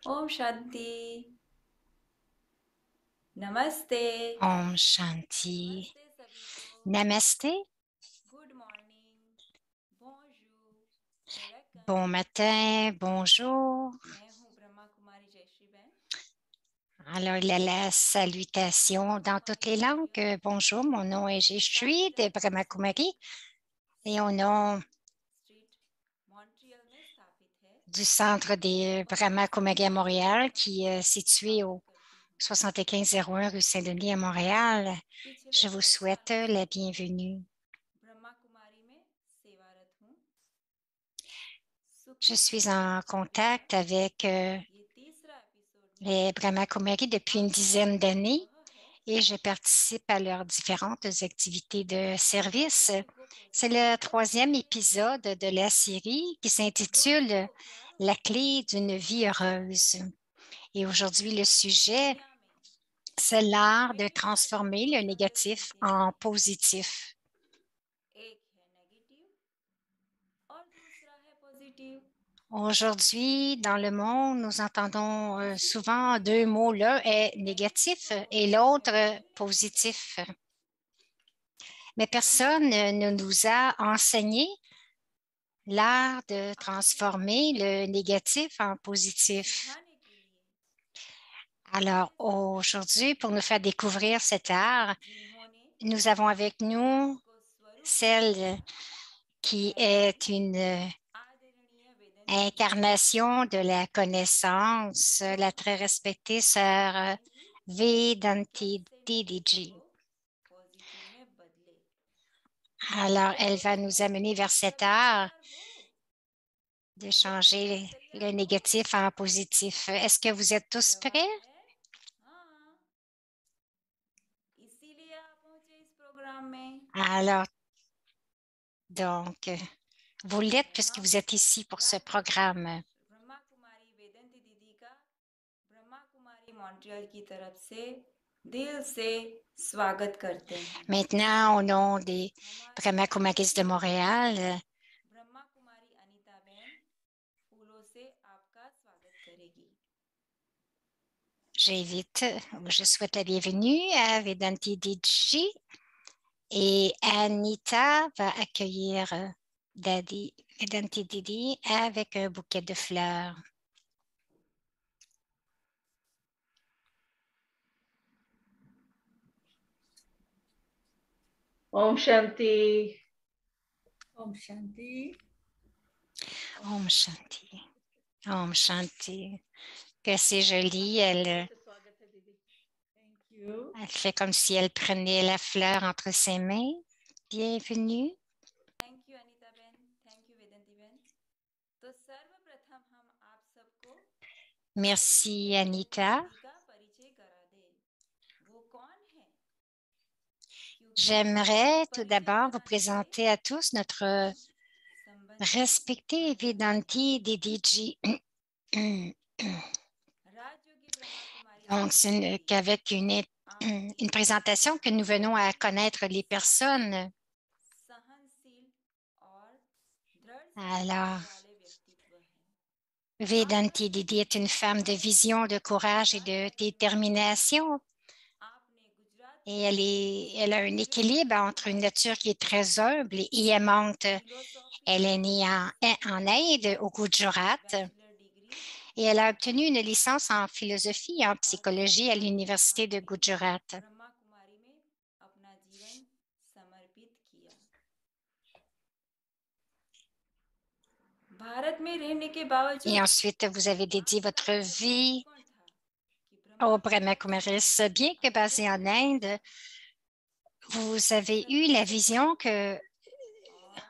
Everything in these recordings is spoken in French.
ओम शांति। नमस्ते। Om Shanti. नमस्ते सभी को। Namasté. Good morning. bonjour, Bon welcome. matin, bonjour. मैं हूँ ब्रह्मा कुमारी जयश्री बहन। Alors, il y a la salutation dans toutes les langues. Bonjour, mon nom est Jésus de Brahma Kumari et au nom street Montreal में स्थापित है। du centre des Brahma Kumari à Montréal qui est situé au 7501 rue Saint-Denis à Montréal. पिछले Je vous 2 souhaite सालों la से bienvenue. ब्रह्मा कुमारी में सेवारत हूँ। Je सुखी suis शांति en परिवार। contact avec ये तीसरा एपिसोड में les Brahma Kumari depuis une आपका dizaine स्वागत d'années. है। Et je participe à leurs différentes activités de service. Everyone को C'est positive le vibes troisième देने, épisode de la série qui दोस्त s'intitule को प्यार La देने, clé d'une vie heureuse. Et aujourd'hui, le sujet, दुनिया में c'est l'art de ढेर सारे transformer दो le शब्द négatif सुनते en हैं। positif. एक है नेगेटिव और दूसरा है positive. Aujourd'hui, dans le monde, nous entendons किसी ने souvent हमें deux mots. L'un est negative négatif को et पॉजिटिव में l'autre बदलने की सलाह positif. दी, Mais personne ne nous a enseigné l'art de आपके transformer लिए le négatif en positif. सिखाने के लिए Alors हमारे साथ aujourd'hui, pour nous faire découvrir cet art, जिन्होंने nous avons avec ज्ञान nous को स्वरूप धारण celle किया, qui हमारी est une आदरणीय वेदंती दीदी incarnation de la connaissance, जो la très respectée sœur सिखाएंगी Vedanti कैसे नेगेटिव Didiji. को पॉजिटिव में बदले। Alors, तो elle va nous दोस्तों, amener vers cet सभी art तैयार हो? de वेलकम, changer le तैयार हो? négatif en positif. Est-ce que vous êtes tous जवाब prêts? है हाँ, इसीलिए आप पहुंचे इस प्रोग्राम में। Alors, donc, vous l'êtes मैं puisque हम vous êtes ici pour ce programme. Brahma कुमारी वेदंती दीदी का ब्रह्मा कुमारी मॉन्ट्रियल की तरफ से दिल से स्वागत करते हैं। Maintenant, au nom des हमारी Brahma Kumaris de आदरणीय Montréal, ब्रह्मा कुमारी अनीता बहन फूलों से आपका स्वागत करेगी। je souhaite la bienvenue à Vedanti Diji et Anita va accueillir Vedanti Didi avec un bouquet de fleurs. Om शांति। ओम Shanti. Om Shanti. Om Shanti. Que c'est joli. Elle स्वागत है दीदी। Thank you. fait comme si elle prenait la fleur entre ses mains. Bienvenue. Thank you Anita बहन, thank you वेदंती बहन। तो सर्वप्रथम हम आप सबको Merci, आदरणीय वेदंती Anita. दीदी का परिचय करा दे। वो कौन है? क्योंकि J'aimerais tout परिचय d'abord vous कराने से présenter à tous notre संबंध respecté बढ़ जाता है। Vedanti Didiji. राजयोगी ब्रह्मा कुमारी Donc, वेदंती दीदी qu'avec आपके une présentation que nous venons à connaître les personnes. सहनशील और दृढ़ Alors, संकल्प वाले व्यक्तित्व हैं। Vedanti Didi est une femme de vision, de courage et de détermination. आपने Gujarat Et university elle a un équilibre entre une nature qui est très humble et aimante. Philosophy Elle est née en Inde, au Gujarat, bachelor degree et elle a obtenu une licence en philosophie et en और psychologie à l'Université de आपने Gujarat. ब्रह्मा कुमारी में अपना जीवन समर्पित किया। भारत में रहने के Et बावजूद ensuite, vous avez dédié आपका votre यह vie दृष्टिकोण था कि au ब्रह्मा Brahma कुमारी Kumaris. समाज Bien que basé en Inde, vous avez eu la vision que और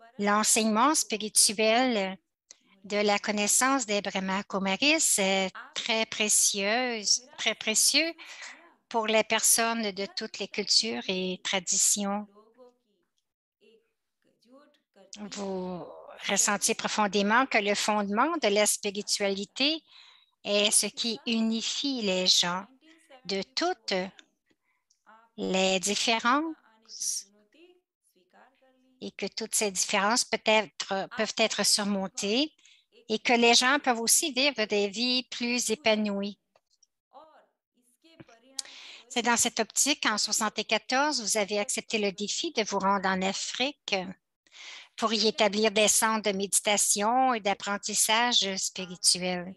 परम l'enseignement तत्वों के spirituel de la मूल्यांकन में connaissance des Brahma Kumaris est très आपने précieuse, गहराई très से précieux महसूस किया pour les personnes कि de धर्म toutes les शक्ति cultures ही et traditions. लोगों की एकजुट करती है, Vous सही ressentiez profondément मार्ग que le पर fondement de la चला सकता spiritualité है। est ce उस qui साल unifie les gens de 1974 toutes में आपने les अमेरिका आने की différences चुनौती स्वीकार कर ली। et que toutes ces différences peuvent être आपका ये अनुभव surmontées et que les gens peuvent aussi vivre des vies plus épanouies. C'est dans cette optique qu'en 1974, vous avez accepté le défi de vous rendre en Afrique pour y établir des centres de méditation et d'apprentissage spirituel.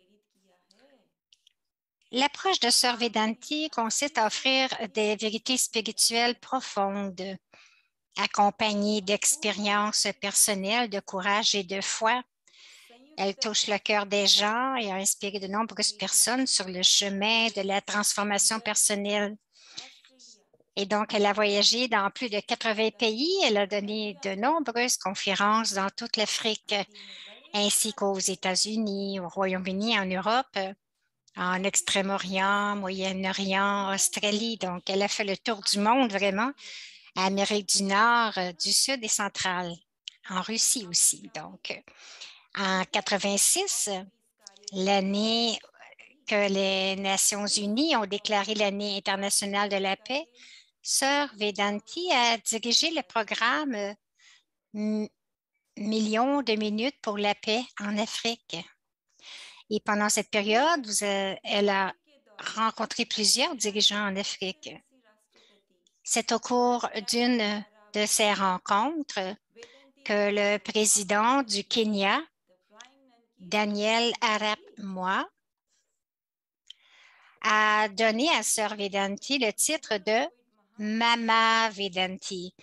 L'approche de Sœur Vedanti consiste à offrir des vérités spirituelles profondes, accompagnées d'expériences personnelles, de courage et de foi. Elle touche le cœur des gens et a inspiré de nombreuses personnes sur le chemin de la transformation personnelle. Et donc, elle a voyagé dans plus de 80 pays. Elle a donné de nombreuses conférences dans toute l'Afrique, ainsi qu'aux États-Unis, au Royaume-Uni, en Europe, en Extrême-Orient, Moyen-Orient, Australie. Donc, elle a fait le tour du monde vraiment, Amérique du Nord, du Sud et centrale, en Russie aussi. Donc, en 86, l'année que les Nations unies ont déclaré l'année internationale de la paix, Sœur Vedanti a dirigé le programme Millions de minutes pour la paix en Afrique. Et pendant cette période, elle a rencontré plusieurs dirigeants en Afrique. C'est au cours d'une de ces rencontres que le président du Kenya, Daniel Arap Moi, a donné à Sœur Vedanti le titre de Mama Vedanti,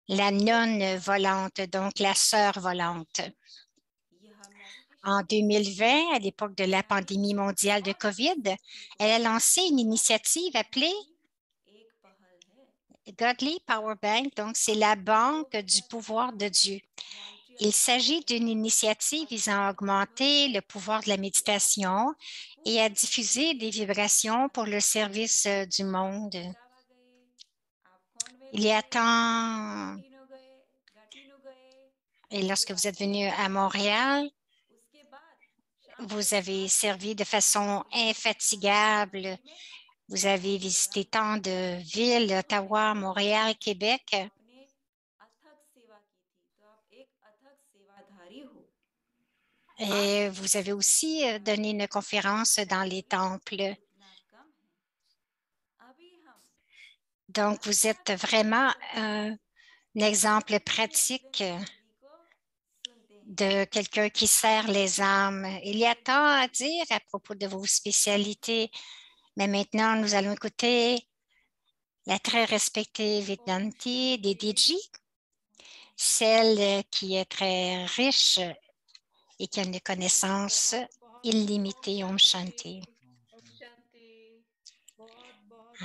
la nonne volante, donc la sœur volante. En 2020, à l'époque de la pandémie mondiale de COVID, elle a lancé une initiative appelée Godly Power Bank, donc c'est la banque du pouvoir de Dieu. Il s'agit d'une initiative visant à augmenter le pouvoir de la méditation et à diffuser des vibrations pour le service du monde. Il y a tant, et lorsque vous êtes venu à Montréal, vous avez servi de façon infatigable. Vous avez visité tant de villes, Ottawa, Montréal, Québec. Et vous avez aussi donné une conférence dans les temples. Donc, vous êtes vraiment un exemple pratique de quelqu'un qui sert les âmes. Il y a tant à dire à propos de vos spécialités, mais maintenant, nous allons écouter la très respectée Vedanti Didiji, celle qui est très riche et qui a une connaissance illimitée. Om Shanti.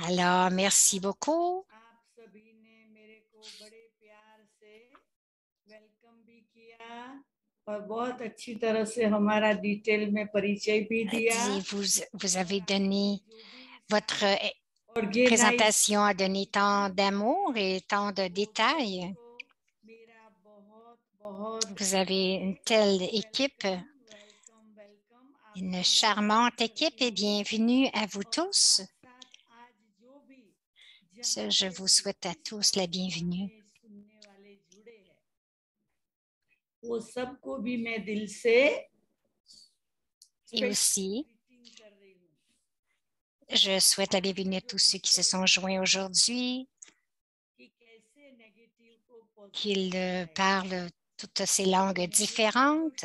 Alors, merci beaucoup. और बहुत अच्छी तरह से हमारा डिटेल में परिचय भी दिया Vous avez donné votre présentation a donné tant d'amour et tant de détails. Vous avez une telle équipe, une charmante équipe et bienvenue à vous tous. Je vous souhaite à tous la bienvenue. Et aussi, je souhaite la bienvenue à tous ceux qui se sont joints aujourd'hui, qu'ils parlent toutes ces langues différentes.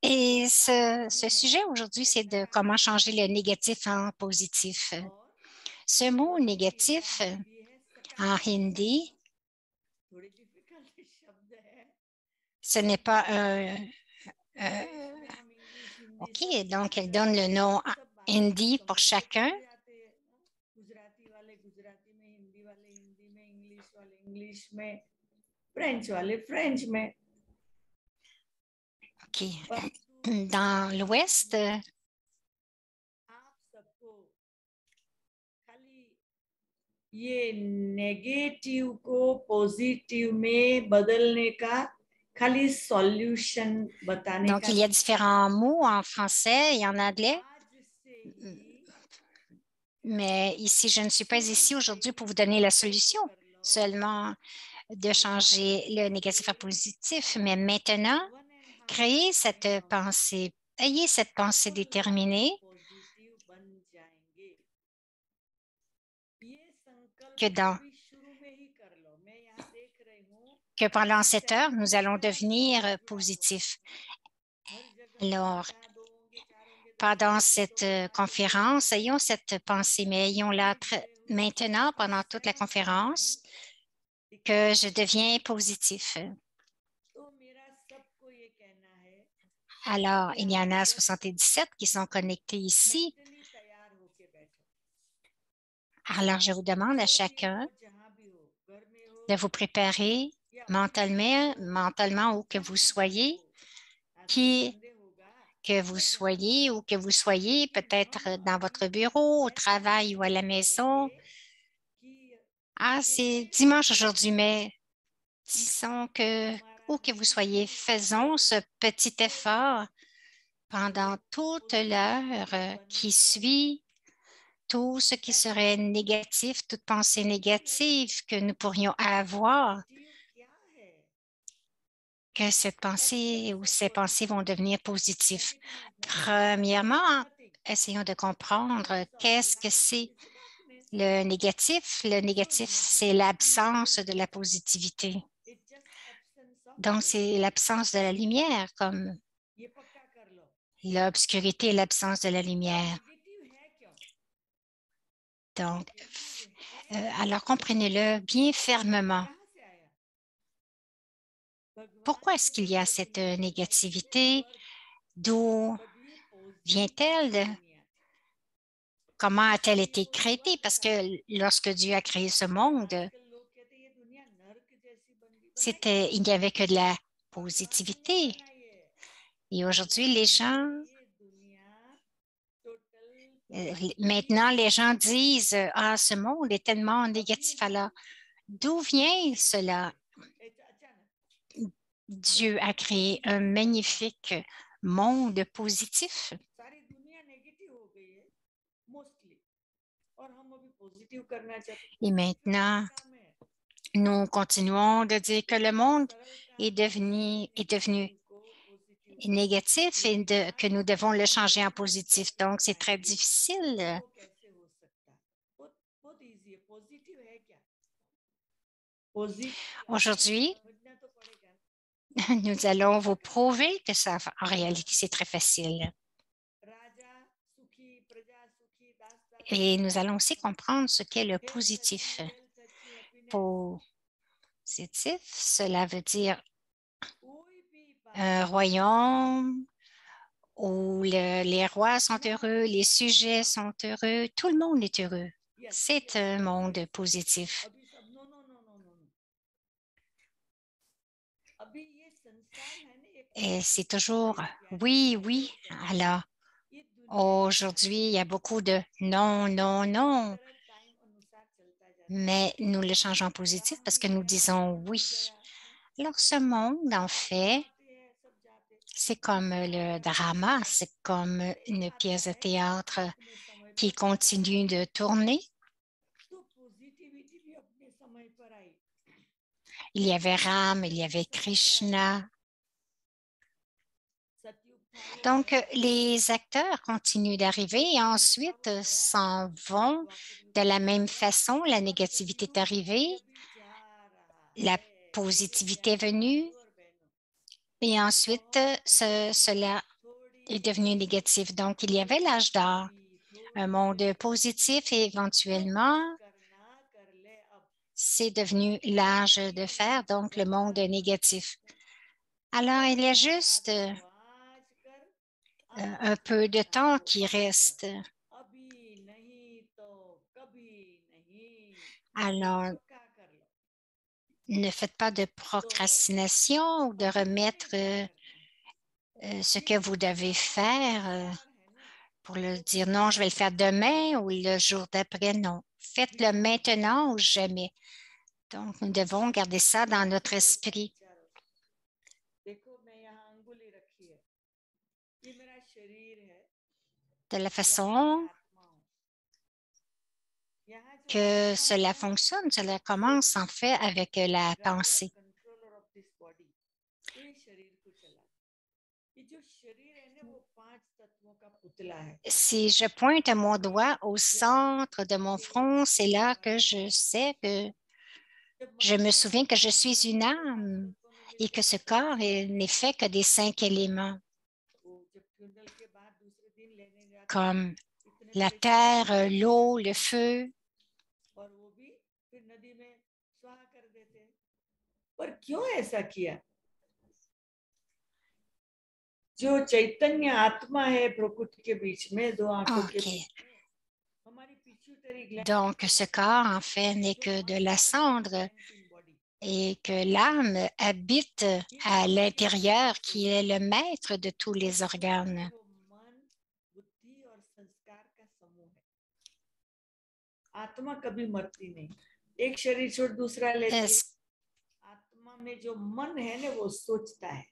Et ce sujet aujourd'hui, c'est de comment changer le négatif en positif. Ce mot négatif en hindi, ce n'est pas un... OK, donc elle donne le nom hindi pour chacun. OK. Dans l'Ouest, ये नेगेटिव को पॉजिटिव में बदलने का खाली सॉल्यूशन बताने donc il y a différents mots en français et en anglais. Mais ici, je ne suis pas ici aujourd'hui pour vous donner la solution, seulement de changer le négatif en positif. Mais maintenant, créez cette pensée, ayez cette pensée déterminée que pendant 7 heures, nous allons devenir positifs. Alors, pendant cette conférence, ayons cette pensée, mais ayons-la maintenant pendant toute la conférence que je deviens positif. Alors, il y en a 77 qui sont connectés ici. Alors, je vous demande à chacun de vous préparer mentalement où que vous soyez, ou que vous soyez peut-être dans votre bureau, au travail ou à la maison. Ah, c'est dimanche aujourd'hui, mais disons que où que vous soyez, faisons ce petit effort pendant toute l'heure qui suit. Tout ce qui serait négatif, toute pensée négative que nous pourrions avoir, que cette pensée ou ces pensées vont devenir positives. Premièrement, essayons de comprendre qu'est-ce que c'est le négatif. Le négatif, c'est l'absence de la positivité. Donc, c'est l'absence de la lumière, comme l'obscurité et l'absence de la lumière. Donc, alors comprenez-le bien fermement. Pourquoi est-ce qu'il y a cette négativité? D'où vient-elle? Comment a-t-elle été créée? Parce que lorsque Dieu a créé ce monde, il n'y avait que de la positivité. Et aujourd'hui, maintenant, les gens disent, ah, ce monde est tellement négatif. Alors, d'où vient cela? Dieu a créé un magnifique monde positif. Et maintenant, nous continuons de dire que le monde est devenu négatif et que nous devons le changer en positif. Donc, c'est très difficile. Aujourd'hui, nous allons vous prouver que ça, en réalité, c'est très facile. Et nous allons aussi comprendre ce qu'est le positif. Positif, cela veut dire un royaume où les rois sont heureux, les sujets sont heureux, tout le monde est heureux. C'est un monde positif. Et c'est toujours oui, oui. Alors, aujourd'hui, il y a beaucoup de non, non, non. Mais nous le changeons en positif parce que nous disons oui. Alors, ce monde, en fait, c'est comme le drama, c'est comme une pièce de théâtre qui continue de tourner. Il y avait Ram, il y avait Krishna. Donc, les acteurs continuent d'arriver et ensuite s'en vont de la même façon. La négativité est arrivée, la positivité est venue et ensuite, cela est devenu négatif. Donc, il y avait l'âge d'or, un monde positif et éventuellement, c'est devenu l'âge de fer, donc le monde négatif. Alors, il y a juste un peu de temps qui reste. Alors, ne faites pas de procrastination ou de remettre ce que vous devez faire pour le dire non, je vais le faire demain ou le jour d'après. Non, faites-le maintenant ou jamais. Donc, nous devons garder ça dans notre esprit. De la façon que cela fonctionne, cela commence en fait avec la pensée. Si je pointe mon doigt au centre de mon front, c'est là que je sais que je me souviens que je suis une âme et que ce corps n'est fait que des 5 éléments, comme la terre, l'eau, le feu. पर क्यों ऐसा किया? जो चैतन्य आत्मा है प्रकृति के बीच में, दो आंखों के बीच में, हमारी pituitary gland, Donc, ce corps, en fait, n'est que de la cendre et que l'âme habite à l'intérieur, qui est le maître de tous les organes. मन, बुद्धि और संस्कार का समूह है. आत्मा कभी मरती नहीं. एक शरीर छोड़ दूसरा लेती है. आत्मा में जो मन है ना, वो सोचता है.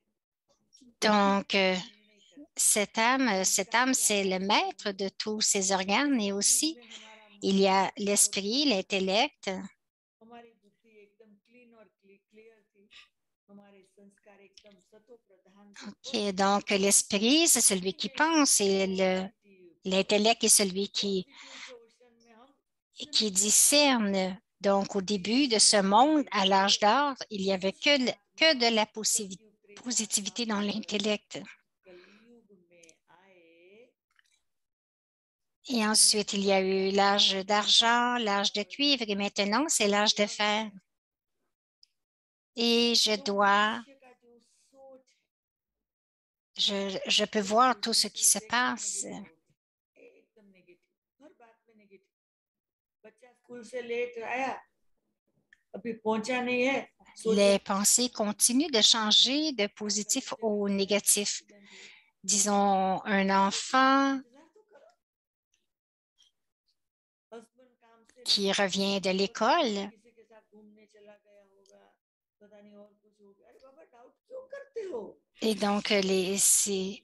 Donc, cette âme, c'est le maître de tous ces organes et aussi, il y a l'esprit, l'intellect. Okay, donc, l'esprit, c'est celui qui pense et l'intellect est celui qui discerne. Donc, au début de ce monde, à l'âge d'or, il n'y avait que de la positivité dans l'intellect. Et ensuite, il y a eu l'âge d'argent, l'âge de cuivre et maintenant, c'est l'âge de fer. Et je peux voir tout ce qui se passe. Les pensées continuent de changer de positif au négatif. Disons, un enfant qui revient de l'école et donc si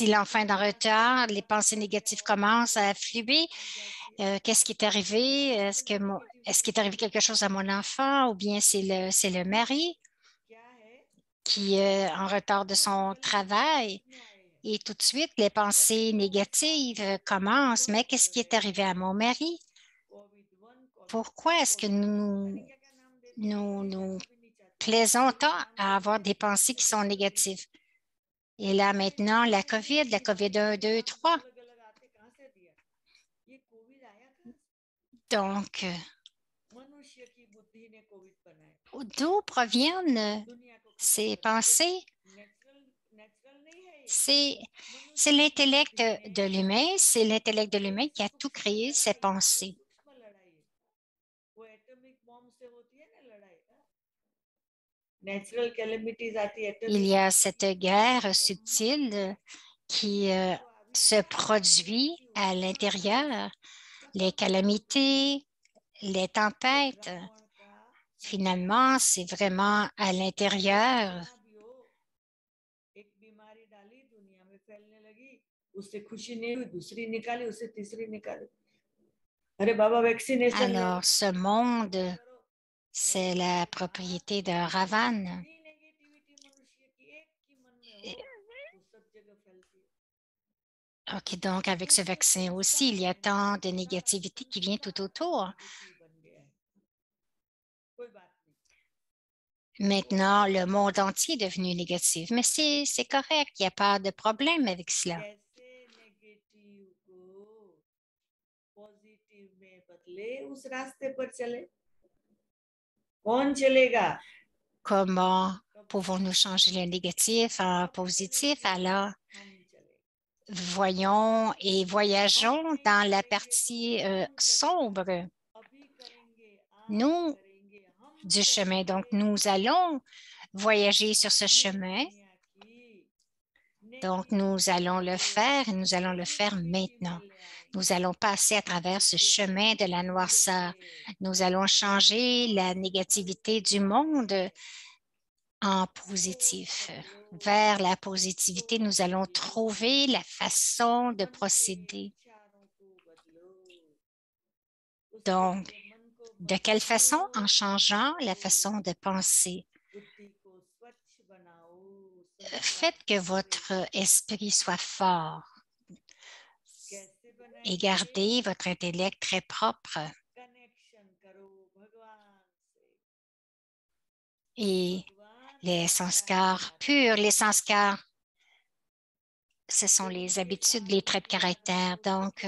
l'enfant est en retard, les pensées négatives commencent à affluer. Qu'est-ce qui est arrivé? Est-ce qu'il est arrivé quelque chose à mon enfant ou bien c'est le mari qui est en retard de son travail? Et tout de suite, les pensées négatives commencent. Mais qu'est-ce qui est arrivé à mon mari? Pourquoi est-ce que nous plaisons tant à avoir des pensées qui sont négatives? Et là, maintenant, la COVID 1, 2, 3. Donc, d'où proviennent ces pensées? C'est l'intellect de l'humain, c'est l'intellect de l'humain qui a tout créé, ces pensées. Il y a cette guerre subtile qui se produit à l'intérieur, les calamités, les tempêtes. Finalement, c'est vraiment à l'intérieur. Alors, ce monde, c'est la propriété de Ravan. OK, donc avec ce vaccin aussi, il y a tant de négativité qui vient tout autour. Maintenant, le monde entier est devenu négatif, mais c'est correct, il n'y a pas de problème avec cela. Comment pouvons-nous changer le négatif en positif? Alors, voyons et voyageons dans la partie sombre. Nous, du chemin. Donc, nous allons voyager sur ce chemin. Donc, nous allons le faire et nous allons le faire maintenant. Nous allons passer à travers ce chemin de la noirceur. Nous allons changer la négativité du monde en positif. Vers la positivité, nous allons trouver la façon de procéder. Donc, de quelle façon? En changeant la façon de penser. faites que votre esprit soit fort et gardez votre intellect très propre. Et les sanskars purs, les sanskars, ce sont les habitudes, les traits de caractère. Donc,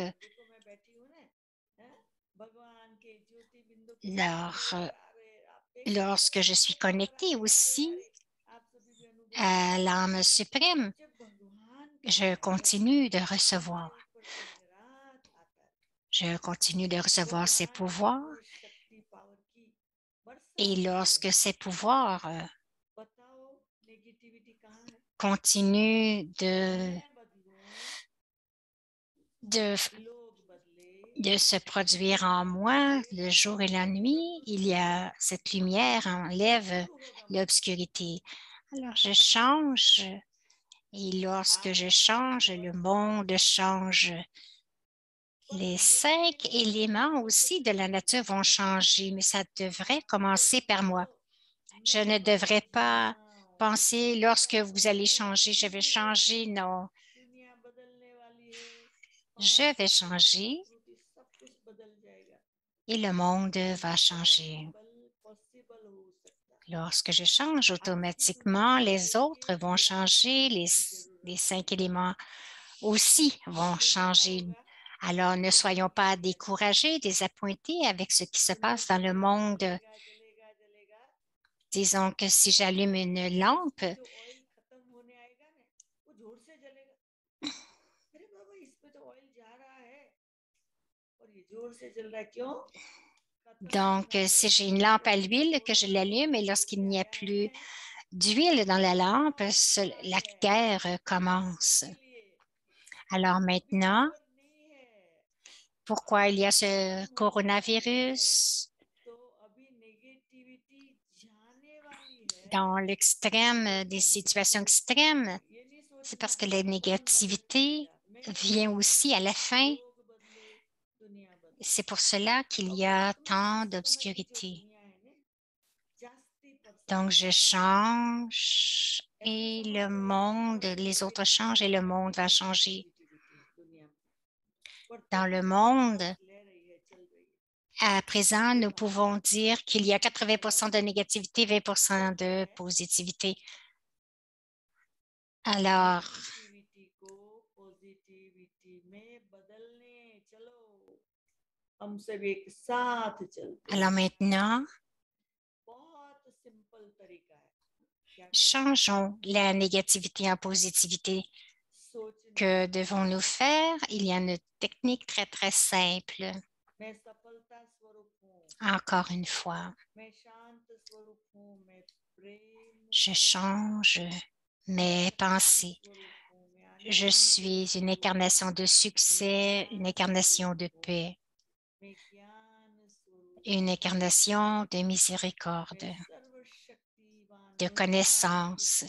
lorsque je suis connectée aussi à l'âme suprême, je continue de recevoir. Je continue de recevoir ces pouvoirs. Et lorsque ces pouvoirs continuent de se produire en moi le jour et la nuit, il y a cette lumière enlève l'obscurité. Alors, je change et lorsque je change, le monde change. Les 5 éléments aussi de la nature vont changer, mais ça devrait commencer par moi. Je ne devrais pas penser lorsque vous allez changer, je vais changer. Non. Je vais changer et le monde va changer. Lorsque je change, automatiquement, les autres vont changer, les 5 éléments aussi vont changer. Alors, ne soyons pas découragés, désappointés avec ce qui se passe dans le monde. Disons que si j'allume une lampe, donc si j'ai une lampe à l'huile, que je l'allume et lorsqu'il n'y a plus d'huile dans la lampe, la guerre commence. Alors maintenant, pourquoi il y a ce coronavirus? Dans l'extrême des situations extrêmes, c'est parce que la négativité vient aussi à la fin. C'est pour cela qu'il y a tant d'obscurité. Donc, je change et le monde, les autres changent et le monde va changer. Dans le monde, à présent, nous pouvons dire qu'il y a 80% de négativité, 20% de positivité. Alors, maintenant, changeons la négativité en positivité. Que devons-nous faire? Il y a une technique très, très simple. Encore une fois, je change mes pensées. Je suis une incarnation de succès, une incarnation de paix, une incarnation de miséricorde, de connaissance.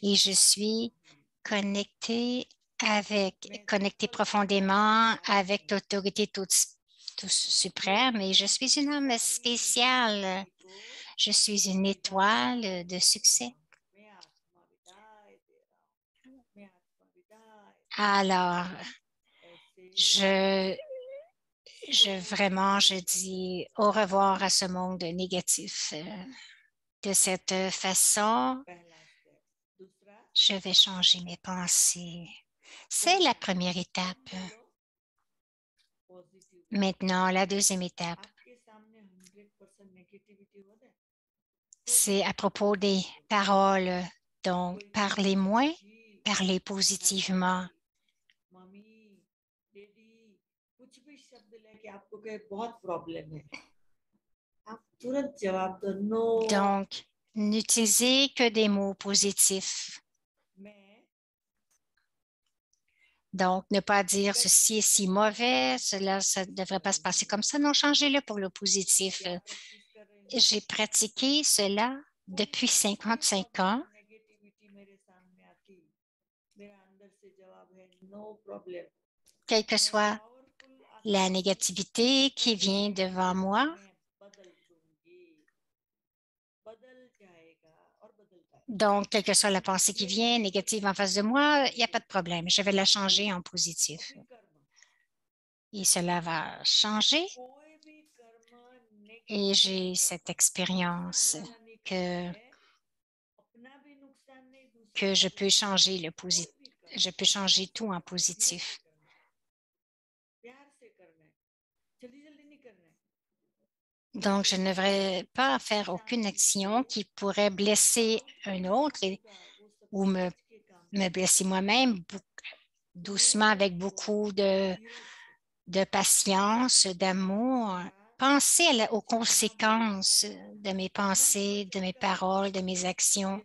Et je suis connectée profondément avec l'autorité toute suprême et je suis une âme spéciale. Je suis une étoile de succès. Alors, je dis au revoir à ce monde négatif. De cette façon, je vais changer mes pensées. C'est la première étape. Maintenant, la deuxième étape, c'est à propos des paroles. Donc, parlez moins, parlez positivement. Donc, n'utilisez que des mots positifs. Donc, ne pas dire ceci est si mauvais, cela, ça ne devrait pas se passer comme ça. Non, changez-le pour le positif. J'ai pratiqué cela depuis 55 ans. Quelle que soit la négativité qui vient devant moi, Donc, quelle que soit la pensée qui vient, négative en face de moi, il n'y a pas de problème. Je vais la changer en positif. Et cela va changer. Et j'ai cette expérience que je peux changer je peux changer tout en positif. Donc, je ne devrais pas faire aucune action qui pourrait blesser un autre ou me blesser moi-même doucement avec beaucoup de patience, d'amour. Penser aux conséquences de mes pensées, de mes paroles, de mes actions.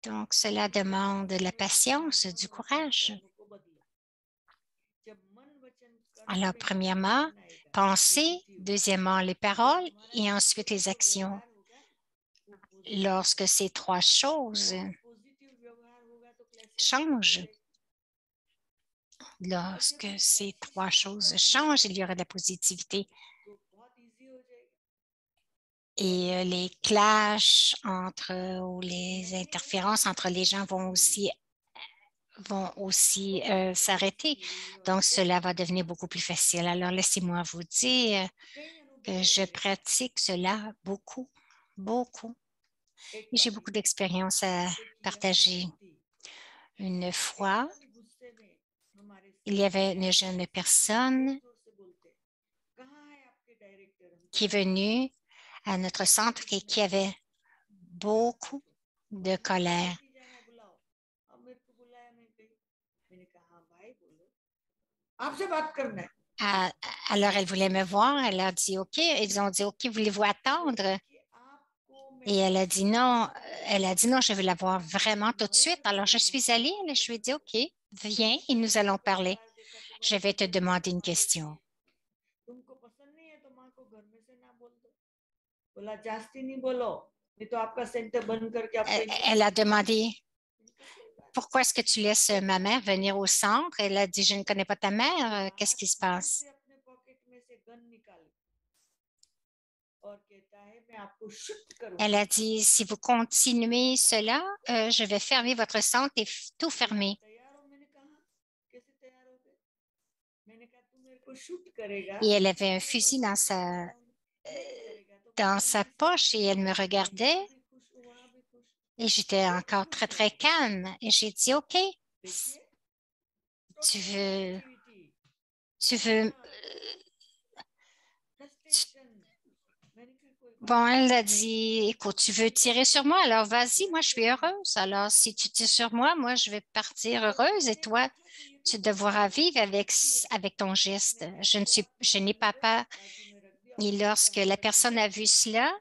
Donc, cela demande de la patience, du courage. Alors, premièrement, penser, deuxièmement, les paroles et ensuite les actions. Lorsque ces trois choses changent, il y aura de la positivité. Et les clashs ou les interférences entre les gens vont aussi s'arrêter. Donc, cela va devenir beaucoup plus facile. Alors, laissez-moi vous dire que je pratique cela beaucoup, beaucoup. Et j'ai beaucoup d'expérience à partager. Une fois, il y avait une jeune personne qui est venue à notre centre et qui avait beaucoup de colère. Alors, elle voulait me voir. Elle a dit OK. Ils ont dit OK, voulez-vous attendre? Et elle a dit non. Je veux la voir vraiment tout de suite. Alors, je suis allée et je lui ai dit OK, viens et nous allons parler. Je vais te demander une question. Elle a demandé pourquoi est-ce que tu laisses ma mère venir au centre? Elle a dit je ne connais pas ta mère. Qu'est-ce qui se passe? Elle a dit si vous continuez cela, je vais fermer votre centre et tout fermer. Et elle avait un fusil dans sa poche et elle me regardait et j'étais encore très, très calme. Et j'ai dit, OK, tu veux... Bon, elle a dit, écoute, tu veux tirer sur moi? Alors, vas-y, moi, je suis heureuse. Alors, si tu tires sur moi, moi, je vais partir heureuse et toi, tu devras vivre avec ton geste. Je n'ai pas peur. Et lorsque la personne a vu cela,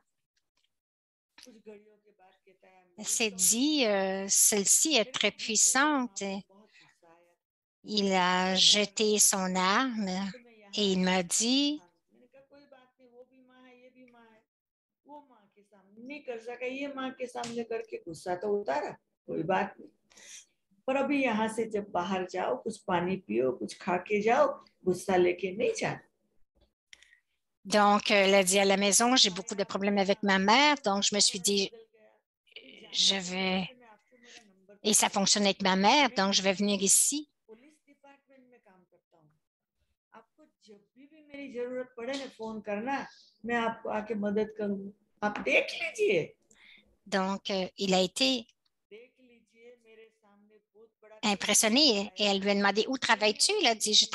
elle s'est dit, celle-ci est très puissante. Il a jeté son arme et il m'a dit, पर अभी यहाँ से जब बाहर जाओ कुछ पानी पियो कुछ खा के जाओ गुस्सा लेके नहीं जाना. Donc, elle a dit à la maison, j'ai beaucoup de problèmes avec ma mère, donc je me suis dit, et ça fonctionne avec ma mère, donc je vais venir ici. Donc, il a été impressionné et elle lui a demandé où travailles-tu? Il a dit, je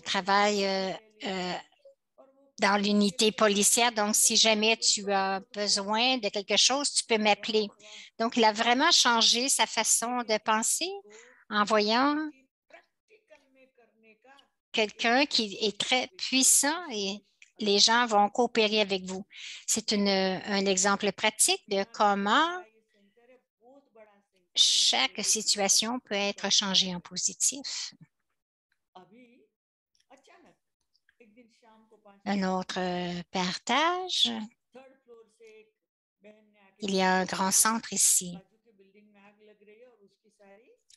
travaille dans l'unité policière. Donc, si jamais tu as besoin de quelque chose, tu peux m'appeler. Donc, il a vraiment changé sa façon de penser en voyant quelqu'un qui est très puissant et les gens vont coopérer avec vous. C'est un exemple pratique de comment chaque situation peut être changée en positif. Un autre partage. Il y a un grand centre ici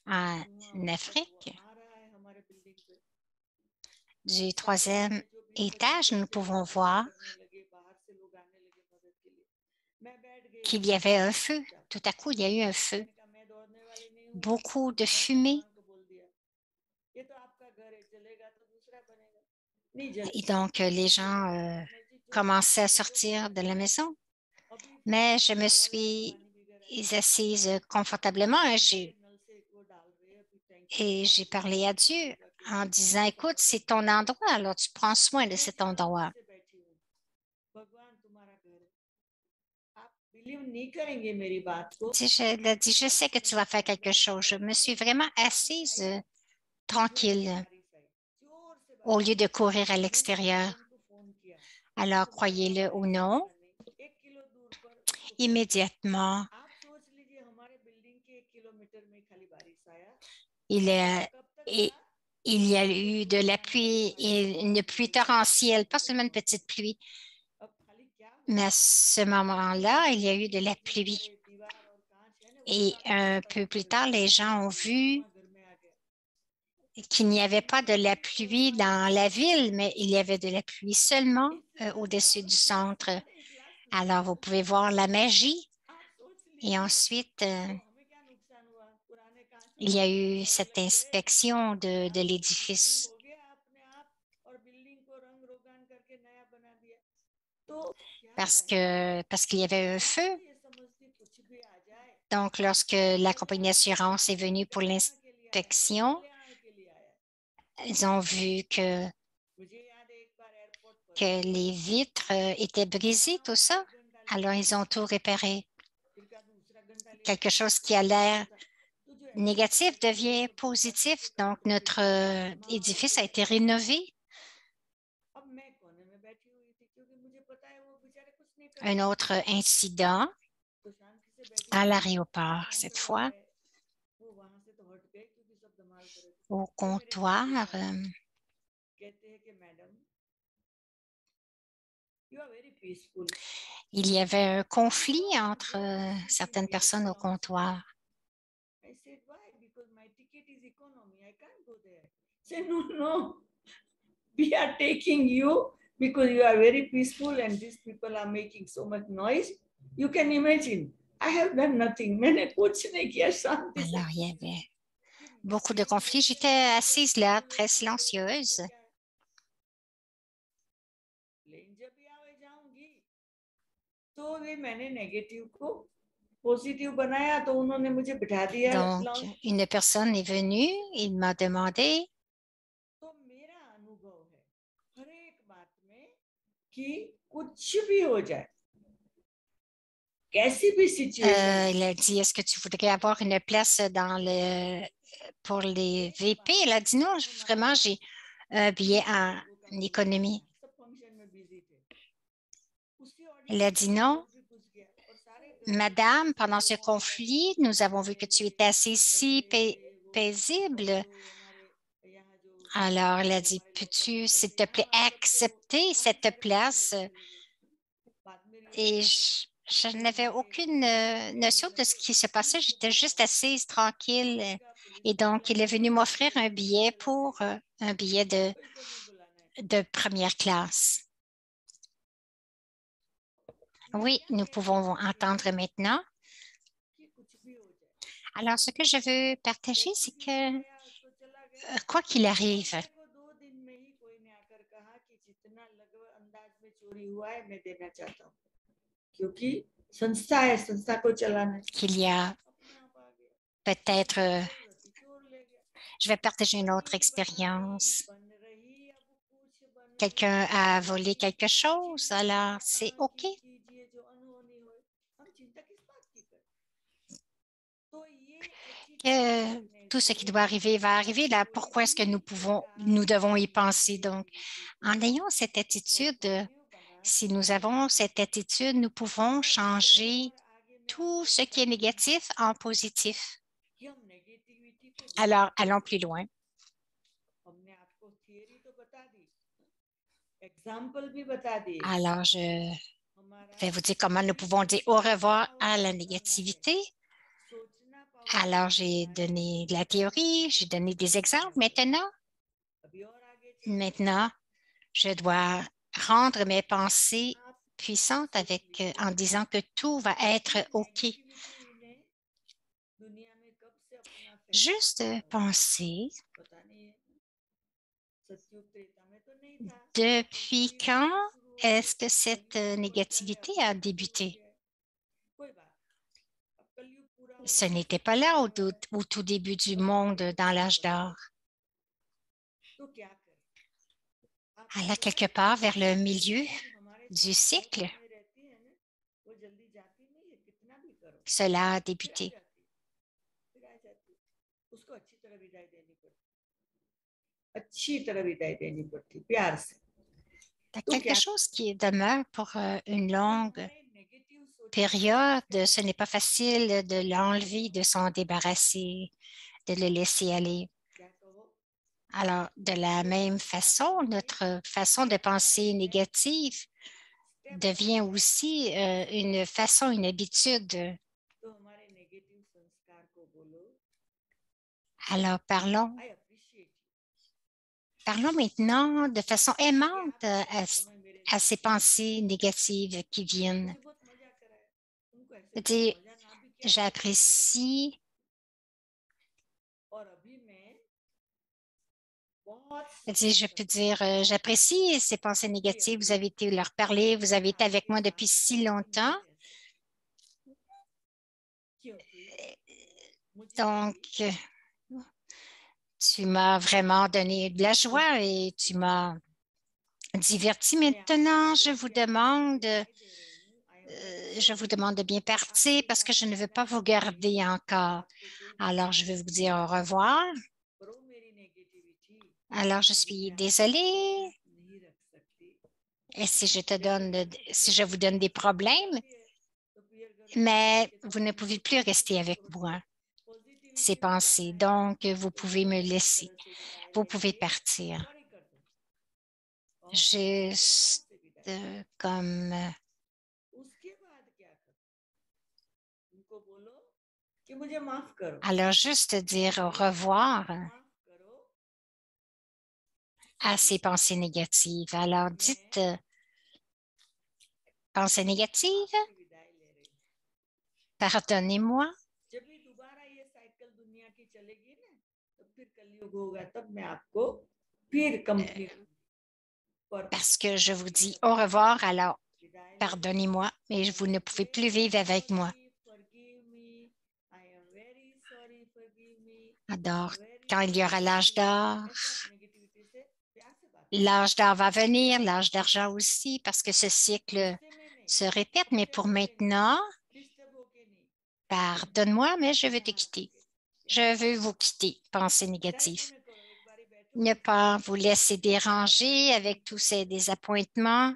en Afrique. Du troisième étage, nous pouvons voir qu'il y avait un feu. Tout à coup, il y a eu un feu. Beaucoup de fumée. Et donc, les gens commençaient à sortir de la maison. Mais je me suis assise confortablement et j'ai parlé à Dieu en disant, écoute, c'est ton endroit, alors tu prends soin de cet endroit. Elle a dit, je sais que tu vas faire quelque chose. Je me suis vraiment assise tranquille au lieu de courir à l'extérieur. Alors, croyez-le ou non, immédiatement, il y a eu de la pluie, et une pluie torrentielle, pas seulement une petite pluie, mais à ce moment-là, il y a eu de la pluie. Et un peu plus tard, les gens ont vu qu'il n'y avait pas de la pluie dans la ville, mais il y avait de la pluie seulement au-dessus du centre. Alors, vous pouvez voir la magie. Et ensuite, il y a eu cette inspection de l'édifice. Parce qu'il y avait un feu. Donc, lorsque la compagnie d'assurance est venue pour l'inspection, ils ont vu que les vitres étaient brisées, tout ça. Alors, ils ont tout réparé. Quelque chose qui a l'air négatif devient positif. Donc, notre édifice a été rénové. Un autre incident à l'aéroport, cette fois, au comptoir. Il y avait un conflit entre certaines personnes au comptoir. No, we are taking you because you are very peaceful and these people are making so much noise. You can imagine, I have done nothing. मैंने कुछ नहीं किया शांति से. Alors, il y avait beaucoup de conflits. J'étais assise là, très silencieuse. तो वे मैंने नेगेटिव को पॉजिटिव बनाया तो उन्होंने मुझे बिठा दिया. Donc, une personne est venue, il m'a demandé. तो मेरा अनुभव है हर एक बात में कि कुछ भी हो जाए, कैसी भी situation. Il a dit, est-ce que tu voudrais avoir une place pour les VP? Elle a dit, non, vraiment, j'ai un billet en économie. Elle a dit, non. Madame, pendant ce conflit, nous avons vu que tu étais assez si paisible. Alors, elle a dit, peux-tu, s'il te plaît, accepter cette place? Et je n'avais aucune notion de ce qui se passait. J'étais juste assise, tranquille. Et donc, il est venu m'offrir un billet pour un billet de première classe. Oui, nous pouvons entendre maintenant. Alors, ce que je veux partager, c'est que quoi qu'il arrive, qu'il y a peut-être, je vais partager une autre expérience. Quelqu'un a volé quelque chose, alors c'est OK. Tout ce qui doit arriver va arriver. Là, pourquoi est-ce que nous devons y penser? Donc, en ayant cette attitude, si nous avons cette attitude, nous pouvons changer tout ce qui est négatif en positif. Alors, allons plus loin. Alors, je vais vous dire comment nous pouvons dire au revoir à la négativité. Alors, j'ai donné de la théorie, j'ai donné des exemples. Maintenant, je dois rendre mes pensées puissante en disant que tout va être OK. Juste penser, depuis quand est-ce que cette négativité a débuté? Ce n'était pas là au tout début du monde dans l'âge d'or. Alors, quelque part vers le milieu du cycle, cela a débuté. Quelque chose qui demeure pour une longue période, ce n'est pas facile de l'enlever, de s'en débarrasser, de le laisser aller. Alors, de la même façon, notre façon de penser négative devient aussi une façon, une habitude. Alors, parlons maintenant de façon aimante à ces pensées négatives qui viennent. J'apprécie je peux dire, j'apprécie ces pensées négatives. Vous avez été leur parler, vous avez été avec moi depuis si longtemps. Donc, tu m'as vraiment donné de la joie et tu m'as diverti. Maintenant, je vous demande de bien partir parce que je ne veux pas vous garder encore. Alors, je vais vous dire au revoir. Alors, je suis désolée. Et si je vous donne des problèmes, mais vous ne pouvez plus rester avec moi, ces pensées. Donc, vous pouvez me laisser. Vous pouvez partir. Juste comme... Alors, juste dire au revoir à ces pensées négatives. Alors, dites pensées négatives, pardonnez-moi. Parce que je vous dis au revoir, alors pardonnez-moi, mais vous ne pouvez plus vivre avec moi. Alors, quand il y aura l'âge d'or va venir, l'âge d'argent aussi, parce que ce cycle se répète, mais pour maintenant, pardonne-moi, mais je veux te quitter. Je veux vous quitter, pensée négative. Ne pas vous laisser déranger avec tous ces désappointements.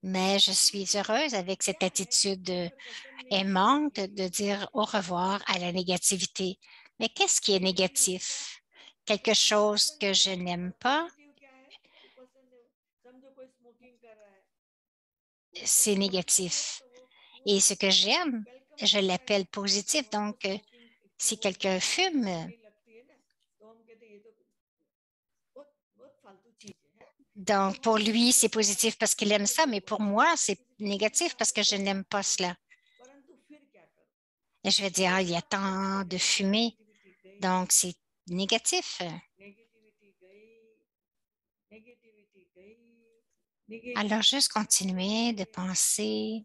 Mais je suis heureuse avec cette attitude aimante de dire au revoir à la négativité. Mais qu'est-ce qui est négatif? Quelque chose que je n'aime pas? C'est négatif. Et ce que j'aime, je l'appelle positif. Donc, si quelqu'un fume, donc pour lui, c'est positif parce qu'il aime ça, mais pour moi, c'est négatif parce que je n'aime pas cela. Et je vais dire, il y a tant de fumée, donc c'est négatif. Alors, juste continuer de penser,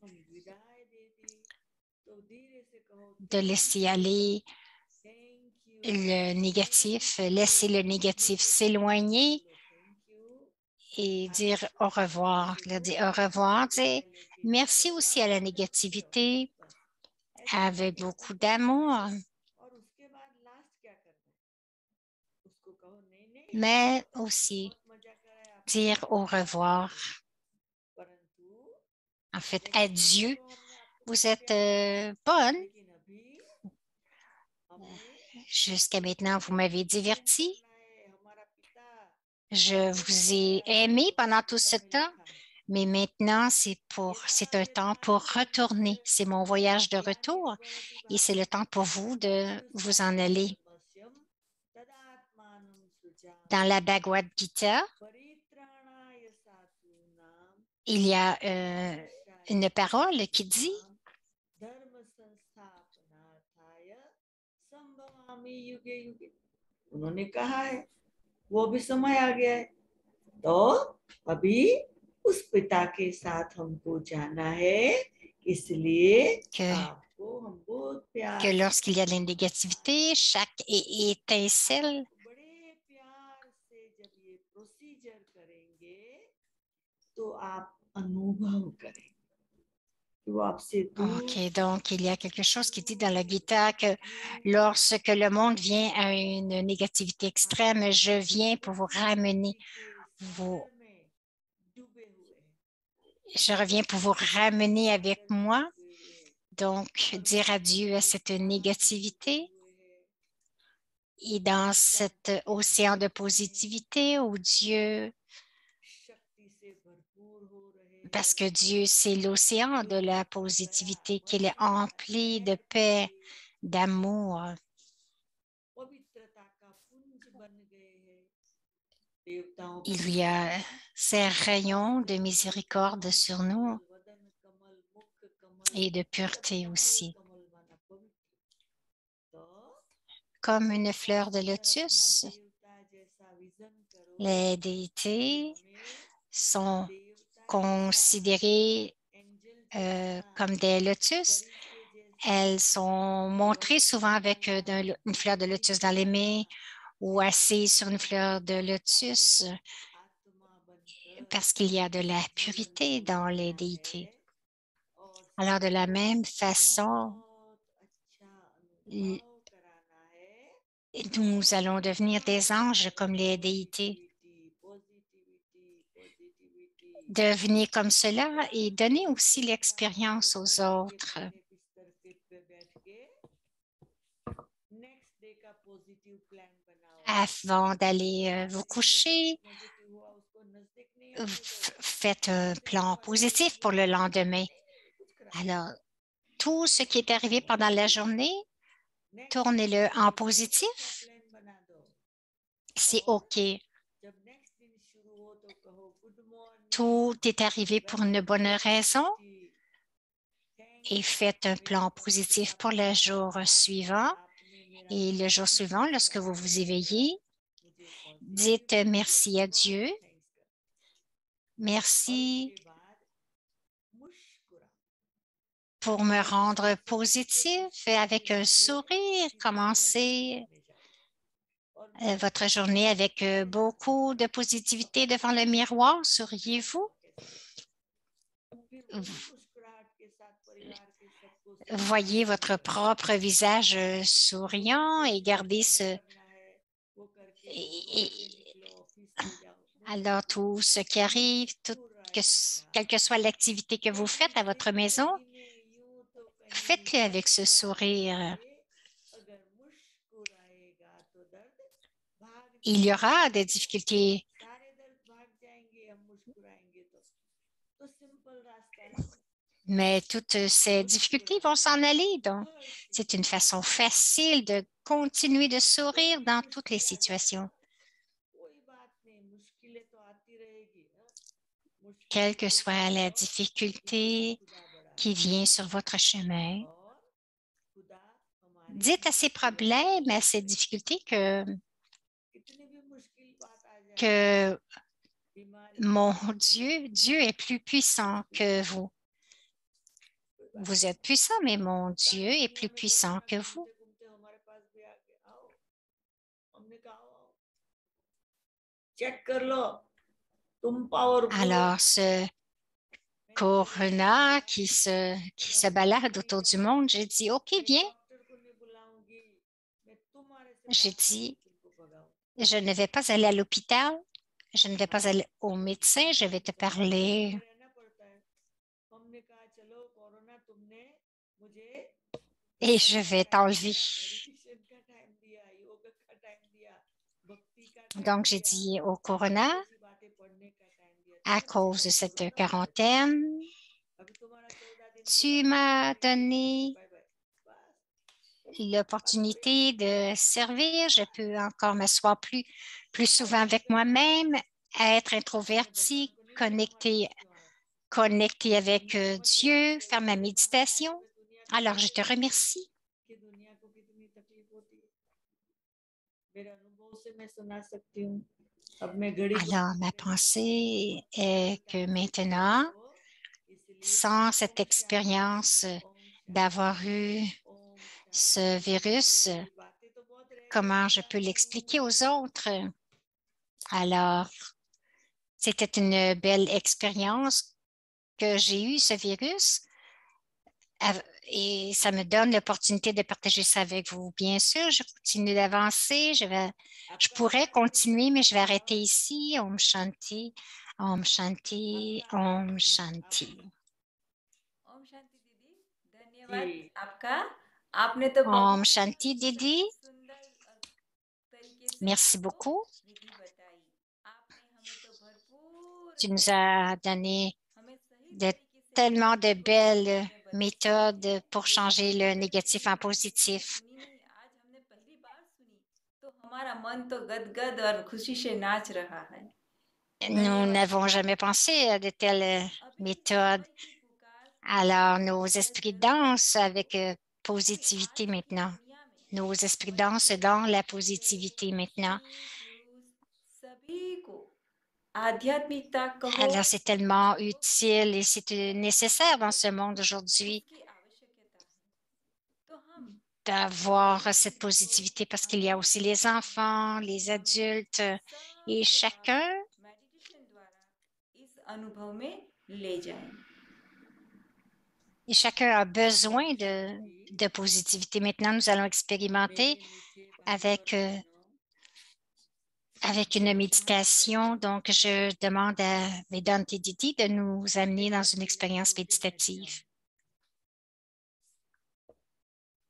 de laisser aller le négatif, laisser le négatif s'éloigner et dire au revoir. Dire au revoir, dire merci aussi à la négativité avec beaucoup d'amour. Mais aussi dire au revoir. En fait, adieu. Vous êtes bonne. Jusqu'à maintenant, vous m'avez diverti. Je vous ai aimé pendant tout ce temps, mais maintenant, c'est un temps pour retourner. C'est mon voyage de retour et c'est le temps pour vous de vous en aller. Dans la Bhagavad Gita, परित्राणाय साधूनां il y a une parole qui dit धर्म संस्थापनार्थाय संभवामि युगे युगे। उन्होंने कहा है, वो भी समय आ गया है, तो अभी उस पिता के साथ हमको जाना है, इसलिए आपको हम बहुत प्यार que lorsqu'il y a de la négativité, chaque étincelle बड़े प्यार से जब ये प्रोसीजर करेंगे तो आप अनुभव करेंगे कि वो आपसे दूर OK, donc il y a quelque chose qui dit dans la Gita que lorsque le monde vient à une négativité extrême, je viens pour vous ramener, je reviens pour vous ramener avec moi. Donc, dire adieu à cette négativité et dans cet océan de positivité où Dieu, parce que Dieu, c'est l'océan de la positivité, qu'il est empli de paix, d'amour. Il y a ces rayons de miséricorde sur nous et de pureté aussi. Comme une fleur de lotus, les déités sont considérées comme des lotus. Elles sont montrées souvent avec une fleur de lotus dans les mains ou assises sur une fleur de lotus parce qu'il y a de la pureté dans les déités. Alors, de la même façon, nous allons devenir des anges comme les déités. Devenir comme cela et donner aussi l'expérience aux autres. Avant d'aller vous coucher, faites un plan positif pour le lendemain. Alors, tout ce qui est arrivé pendant la journée, tournez-le en positif. C'est OK. Tout est arrivé pour une bonne raison et faites un plan positif pour le jour suivant. Et le jour suivant, lorsque vous vous éveillez, dites merci à Dieu. Merci pour me rendre positif et avec un sourire, commencez votre journée avec beaucoup de positivité devant le miroir. Souriez-vous. Voyez votre propre visage souriant et gardez ce... Alors, tout ce qui arrive, quelle que soit l'activité que vous faites à votre maison, faites-le avec ce sourire. Il y aura des difficultés, mais toutes ces difficultés vont s'en aller. Donc, c'est une façon facile de continuer de sourire dans toutes les situations. Quelle que soit la difficulté qui vient sur votre chemin, dites à ces problèmes, à ces difficultés que mon Dieu, Dieu est plus puissant que vous. Vous êtes puissant, mais mon Dieu est plus puissant que vous. Alors, ce corona qui se balade autour du monde, j'ai dit, OK, viens. J'ai dit, je ne vais pas aller à l'hôpital, je ne vais pas aller au médecin, je vais te parler. Et je vais t'enlever. Donc, j'ai dit au corona, à cause de cette quarantaine, tu m'as donné l'opportunité de servir. Je peux encore m'asseoir plus souvent avec moi-même, être introverti, connecté avec Dieu, faire ma méditation. Alors, je te remercie. Alors, ma pensée est que maintenant, sans cette expérience d'avoir eu ce virus, comment je peux l'expliquer aux autres? Alors, c'était une belle expérience que j'ai eue, ce virus, et ça me donne l'opportunité de partager ça avec vous. Bien sûr, je continue d'avancer, je pourrais continuer, mais je vais arrêter ici. Om Shanti, Om Shanti, Om Shanti. Om शांति दीदी, धन्यवाद आपका। आपने तो Om बहुत Shanti, Didi. सुंदर तरीके से Merci हमको beaucoup. विधि बताई। आपने हमें तो भरपूर Tu nous as donné हमें सही de, तरीके से tellement de विधि को belles जीने में बताया। méthodes pour changer ये le अगर négatif विधि en हमने किसी ने positif. सुनी नहीं, आज हमने पहली बार सुनी, तो हमारा मन तो गदगद और खुशी से नाच रहा है। Nous धन्यवाद। n'avons jamais pensé à de telles अभी méthodes. समय की पुकार Alors, nos या esprits जरूरत dansent avec क्योंकि positivité आज की maintenant. दुनिया में Nos esprits dansent बच्चे, dans la बूढ़े, positivité maintenant. स्त्री पुरुष सभी को आध्यात्मिकता कहो Alors, c'est या tellement योग utile et c'est nécessaire dans कहो, ce monde aujourd'hui उसकी आवश्यकता है। तो हम d'avoir cette positivité parce qu'il y a aussi les enfants, les adultes et सबको chacun आज मेडिटेशन द्वारा इस अनुभव में ले जाएं। Et chacun a besoin de positivité. Maintenant, nous allons expérimenter avec une méditation. Donc, je demande à Vedanti Didi de nous amener dans une expérience méditative.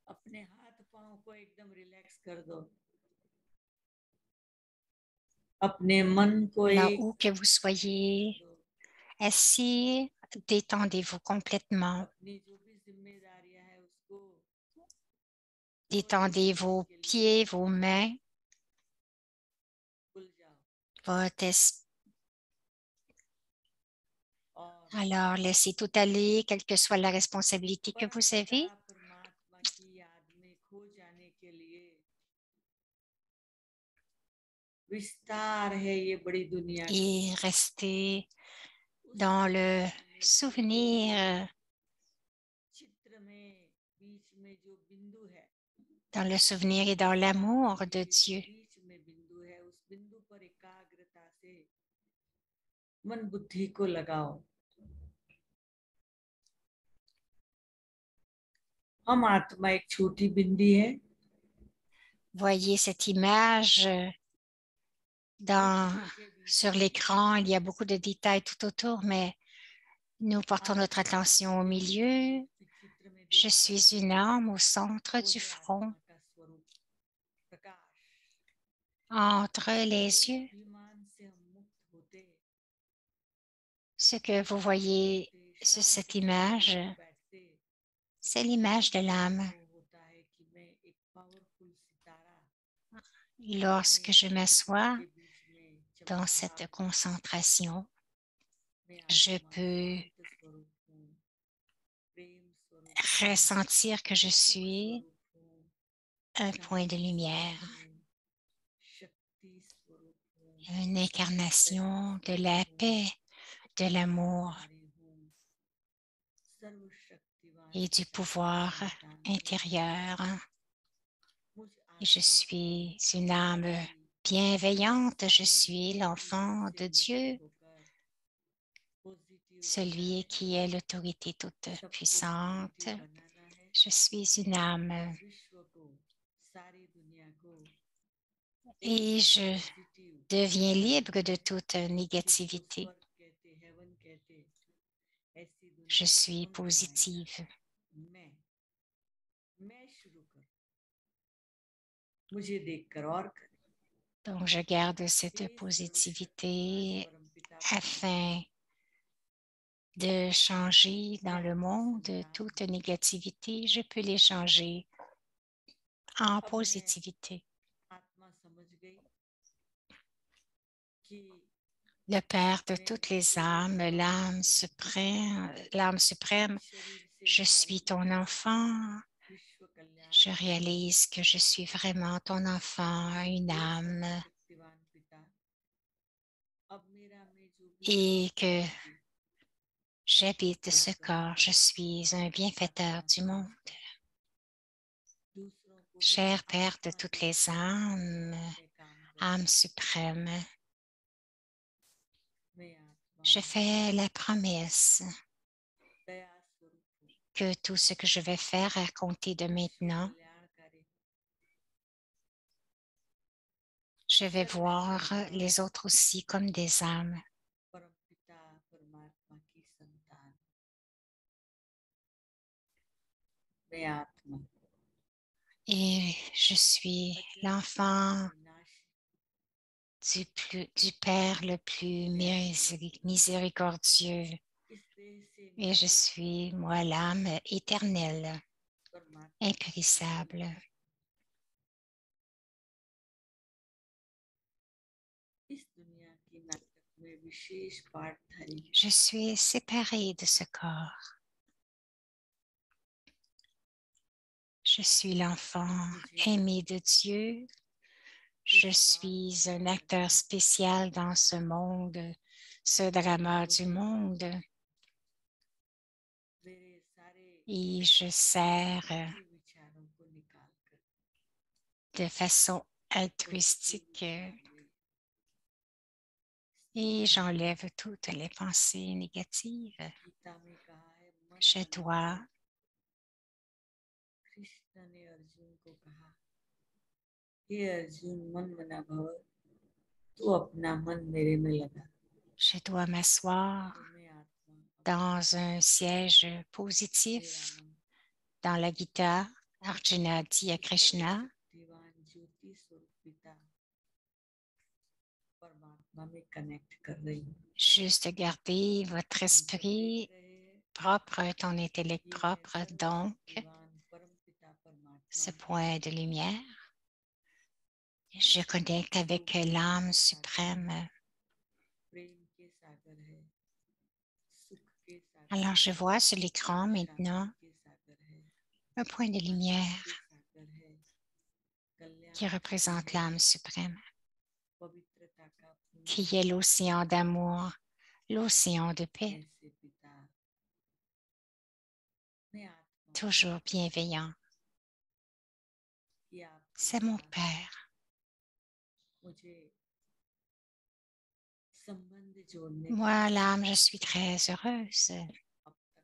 अपने हाथ पांव को एकदम रिलैक्स कर दो, अपने मन को Là एक où que vous soyez assis, détendez-vous complètement. अपनी जो भी जिम्मेदारियां है उसको Détendez vos pieds, vos mains, भूल जाओ votre esprit. और Alors, laissez tout aller, quelle que soit la responsabilité que vous avez. परमात्मा की याद में खो जाने के लिए विस्तार है ये बड़ी दुनिया Et restez dans le souvenir, चित्र में बीच में जो बिंदु है, dans le souvenir et dans l'amour de Dieu. बीच में बिंदु है, उस बिंदु पर एकाग्रता से मन बुद्धि को लगाओ। हम आत्मा एक छोटी बिंदी है। Voyez cette image sur l'écran. Il y a beaucoup de détails tout autour, mais nous portons notre attention au milieu. Je suis une âme au centre du front. Entre les yeux, ce que vous voyez sur cette image, c'est l'image de l'âme. Lorsque je m'assois dans cette concentration, je peux ressentir que je suis un point de lumière, une incarnation de la paix, de l'amour et du pouvoir intérieur. Et je suis une âme bienveillante, je suis l'enfant de Dieu, celui qui est l'autorité toute puissante. Je suis une âme et je deviens libre de toute négativité. Je suis positive. Donc, je garde cette positivité afin de changer dans le monde toute négativité. Je peux les changer en positivité. आत्मा समझ गई कि Le Père de toutes les âmes, l'âme suprême, je suis ton enfant. विश्व कल्याण Je réalise que je suis vraiment ton enfant, une âme, शक्तिवान पिता अब मेरा में जो भी et काम que करती, j'habite ce corps. Je suis un bienfaiteur du monde. दूसरों को भी Cher Père de आत्मा toutes के les âmes, में काम कर âme suprême, मैं आत्मा je fais la promesse दया स्वरूप हूँ, que tout ce que je vais faire à compter de maintenant, कल्याणकारी je vais voir les autres aussi comme des âmes. परम पिता परमात्मा की संतान मैं आत्मा Et je suis l'enfant du Père le plus miséricordieux. इस देह से Et je suis, moi, l'âme éternelle, परमात्मा impérissable. इस दुनिया की नाटक में विशेष पाठधारी Je suis séparée de ce corps. Je suis l'enfant aimé de Dieu. Je suis un acteur spécial dans ce monde, ce drama du monde. मेरे सारे Et je sers अच्छे विचारों को निकाल कर de façon altruistique et j'enlève toutes les pensées négatives. Gita में कहा है मन Je मन dois, कृष्ण ने अर्जुन को कहा हे अर्जुन मन मना भव तू अपना मन मेरे में लगा je dois m'asseoir तो मैं आत्मा dans un siège positif. Dans la Gita, Arjuna dit à Krishna, शक्तिवान ज्योति स्वरूप पिता परमात्मा में कनेक्ट कर रही हूँ juste garder votre esprit propre, ton intellect propre, donc परम पिता ce परमात्मा point de lumière. Je connecte avec l'âme suprême. प्रेम के सागर है सुख के सागर Alors, je vois sur l'écran maintenant के सागर है un point de lumière के सागर है कल्याण qui représente l'âme suprême, पवित्रता का पूर्ण qui est l'océan d'amour, l'océan de paix, ऐसे पिता मैं आत्मा toujours bienveillant. की आपके C'est mon साथ Père. मुझे संबंध जोड़ने Moi, l'âme, je suis très heureuse अब तक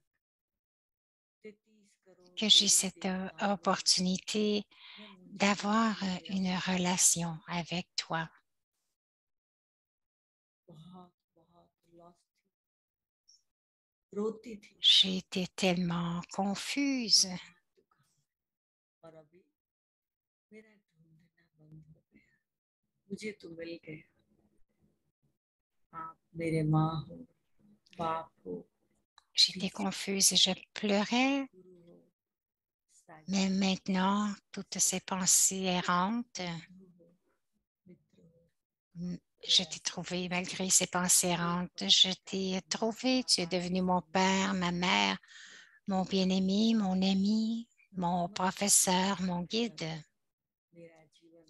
33 करोड़ que j'ai देवी cette देवताओं को opportunité मैं मुझे d'avoir मेरा une relation avec toi. बहुत बहुत लॉस्ट थी रोती थी J'ai été tellement confuse. बहुत दुख हुआ। और अभी मेरा ढूंढना बंद हो गया मुझे तो मिल गया आप मेरे माँ हो बाप हो J'étais confuse et je pleurais. गुरु हो साथी Mais maintenant, toutes ces pensées errantes, बंधु हो मित्र हो je t'ai trouvé malgré ces pensées errantes. Je t'ai trouvé. Tu es devenu mon père, ma mère, mon bien-aimé, mon ami, mon professeur, mon guide. मेरा जीवन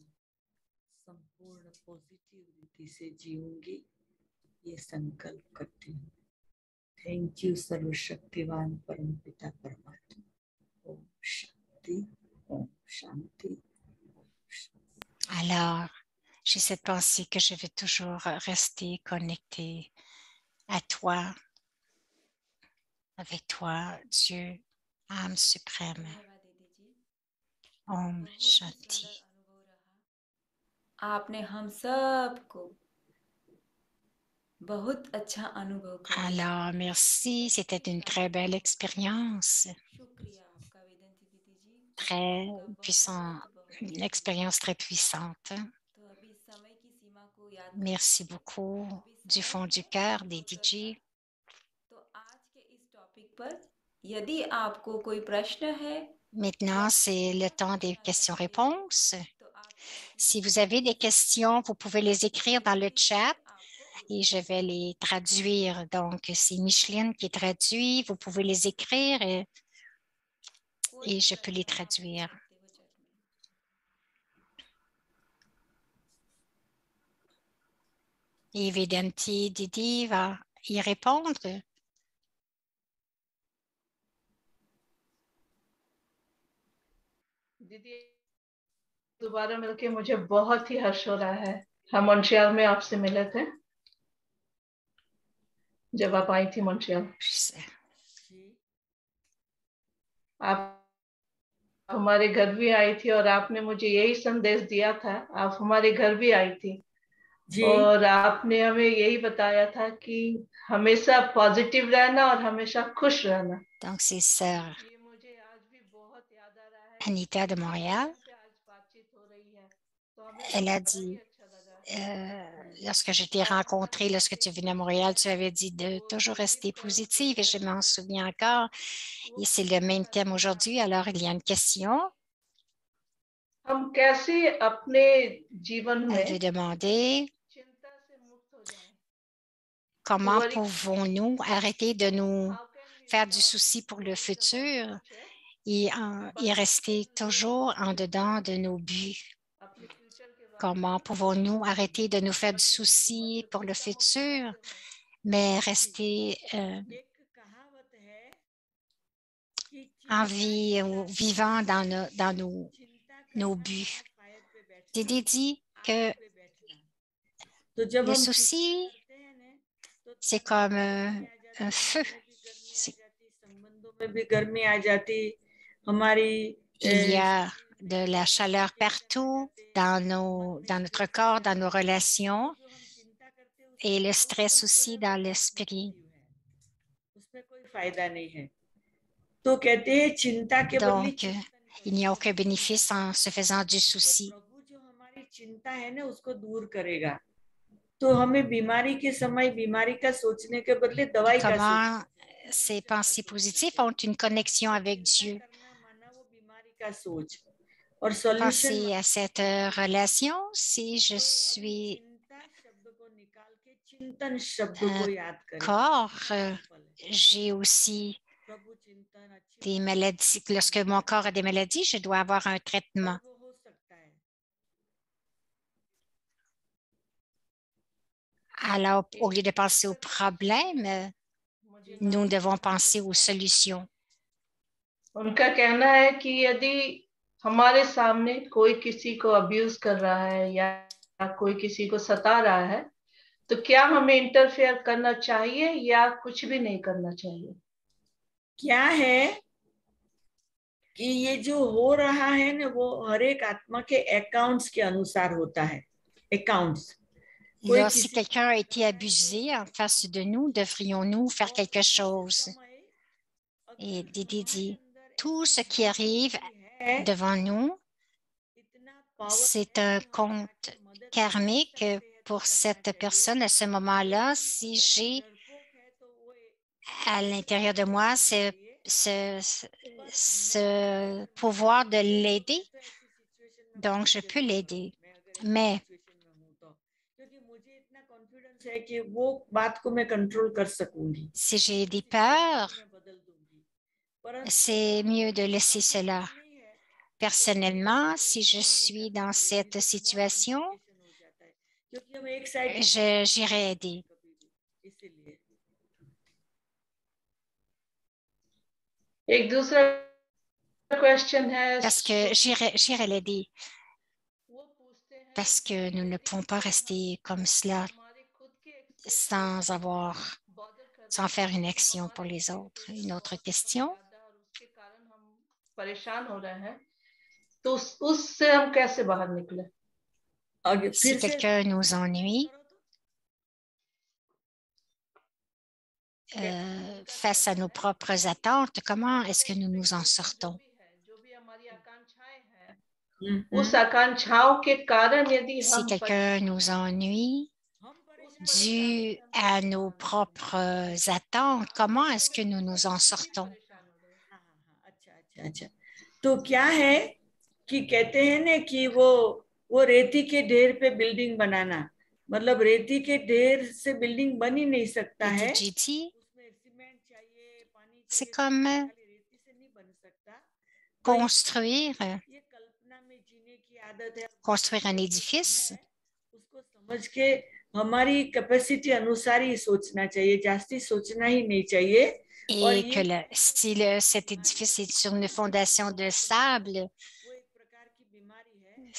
संपूर्ण पॉजिटिविटी से जीऊंगी ये संकल्प करती हूँ थैंक यू सर्वशक्तिवान परम पिता परमात्मा ओम शांति ओम Shanti Alors, j'ai cette pensée que je vais toujours rester connectée à toi, avec toi, Dieu, âme suprême. धन्यवाद दीदी जी Om बहुत ही Shanti. सुंदर अनुभव रहा आपने हम सबको बहुत अच्छा अनुभव कराया Alors, merci. C'était une très belle expérience, शुक्रिया आपका वेदांती दीदी जी très आपका puissante, बहुत une expérience très puissante. तो अभी समय की सीमा को याद Merci beaucoup अभी du समय fond du है cœur des अनुभव DJ. करना तो आज के इस टॉपिक पर यदि आपको कोई प्रश्न है Maintenant, c'est le temps des questions-réponses. तो आप Si vous avez des questions, vous pouvez les écrire dans le chat et je vais les traduire. Donc, c'est Micheline qui traduit. Vous pouvez les écrire et je peux les traduire. Et Vedanti Didi va y répondre. दीदी दोबारा मिलके मुझे बहुत ही हर्ष हो रहा है। हम मॉन्ट्रियल में आपसे मिले थे जब आप आई थी मॉन्ट्रियल। आप हमारे घर भी आई थी और आपने मुझे यही संदेश दिया था। आप हमारे घर भी आई थी जी और आपने हमें यही बताया था कि हमेशा पॉजिटिव रहना और हमेशा खुश रहना। Donc, c'est sœur ये मुझे आज भी बहुत याद आ रहा है। Anita de Montréal. से आज बातचीत हो रही है तो हमें Elle a बड़ा ही dit, अच्छा लगा। lorsque je t'ai rencontré, lorsque tu venais à Montréal, tu avais dit de toujours rester positive et je m'en souviens encore. Et c'est le même thème aujourd'hui. Alors, il y a une question. हम कैसे अपने जीवन Elle veut में demander चिंता से मुक्त हो जाएं? comment pouvons-nous arrêter de nous faire du souci pour le futur et rester toujours en dedans de nos buts. अपने फ्यूचर के बारे में Comment pouvons-nous arrêter de nous faire du souci pour le futur, mais rester एक कहावत है कि en चिंता vie की ou रात vivant dans चिंता nos करना buts. और फायर पे बैठना, Dédé dit que आग पे बैठना। तो जब le हम souci, चिंता करते हैं ना तो c'est तनाव comme में आ जाती, un feu. मन में भी गर्मी आ जाती, संबंधों में भी गर्मी आ जाती, हमारी Il y a de la chaleur partout dans notre corps, dans nos relations जो हम चिंता करते हैं et le stress aussi dans l'esprit. उसमें कोई फायदा नहीं है। तो कहते हैं चिंता के बदले Donc, il n'y a aucun bénéfice en se faisant du souci. प्रभु जो हमारी चिंता है ना उसको दूर करेगा। तो हमें बीमारी के समय बीमारी का सोचने के बदले दवाई का Comment ces pensées positives ont une connexion avec Dieu. करना माना वो बीमारी का सोच और solution Pensez à cette relation si je suis चिंता शब्द को निकाल के चिंतन शब्द को याद करें। corps, j'ai aussi प्रभु चिंतन des maladies. Lorsque mon corps a des maladies, je dois avoir un traitement. वो हो सकता है। Alors, au lieu de penser aux problèmes, nous devons penser aux solutions. उनका कहना है कि यदि हमारे सामने कोई किसी को अब्यूज कर रहा है या कोई किसी को सता रहा है तो क्या हमें इंटरफेयर करना चाहिए या कुछ भी नहीं करना चाहिए? क्या है कि ये जो हो रहा है ना वो हर एक आत्मा के अकाउंट्स के अनुसार होता है। Accounts Là, si quelqu'un a été abusé en face de nous, devrions-nous faire quelque chose? Et Dédé dit, tout ce qui arrive devant nous, c'est un compte karmique pour cette personne à ce moment-là. Si j'ai à l'intérieur de moi ce pouvoir de l'aider, donc je peux l'aider. Mais si j'ai des peurs, c'est mieux de laisser cela. Personnellement, si je suis dans cette situation, j'irai aider. एक दूसरा क्वेश्चन है Parce que j'irai l'aider. Parce que nous ne pouvons pas rester comme cela sans faire une action pour les autres. Une autre question? परेशान हो रहे हैं तो उससे हम कैसे बाहर निकले? Si quelqu'un nous ennuie, face à nos propres attentes, comment est-ce que nous nous en sortons? उस आकांक्षाओं के कारण यदि Si quelqu'un nous ennuie, dû à nos propres attentes, comment est-ce que nous nous en sortons? तो क्या है कि कहते हैं ना कि वो रेती के ढेर पे बिल्डिंग बनाना, मतलब रेती के ढेर से बिल्डिंग बन ही नहीं सकता Et है, DJ dit, उसमें सीमेंट चाहिए, पानी c'est चाहिए, comme खाली रेती से नहीं बन सकता। तो construire, ये कल्पना में जीने की आदत है, construire un édifice उसको समझ के हमारी कैपेसिटी अनुसार ही सोचना चाहिए, जास्ती सोचना ही नहीं चाहिए। और et ये que si cet édifice est sur une fondation de sable, वो एक प्रकार की बीमारी है,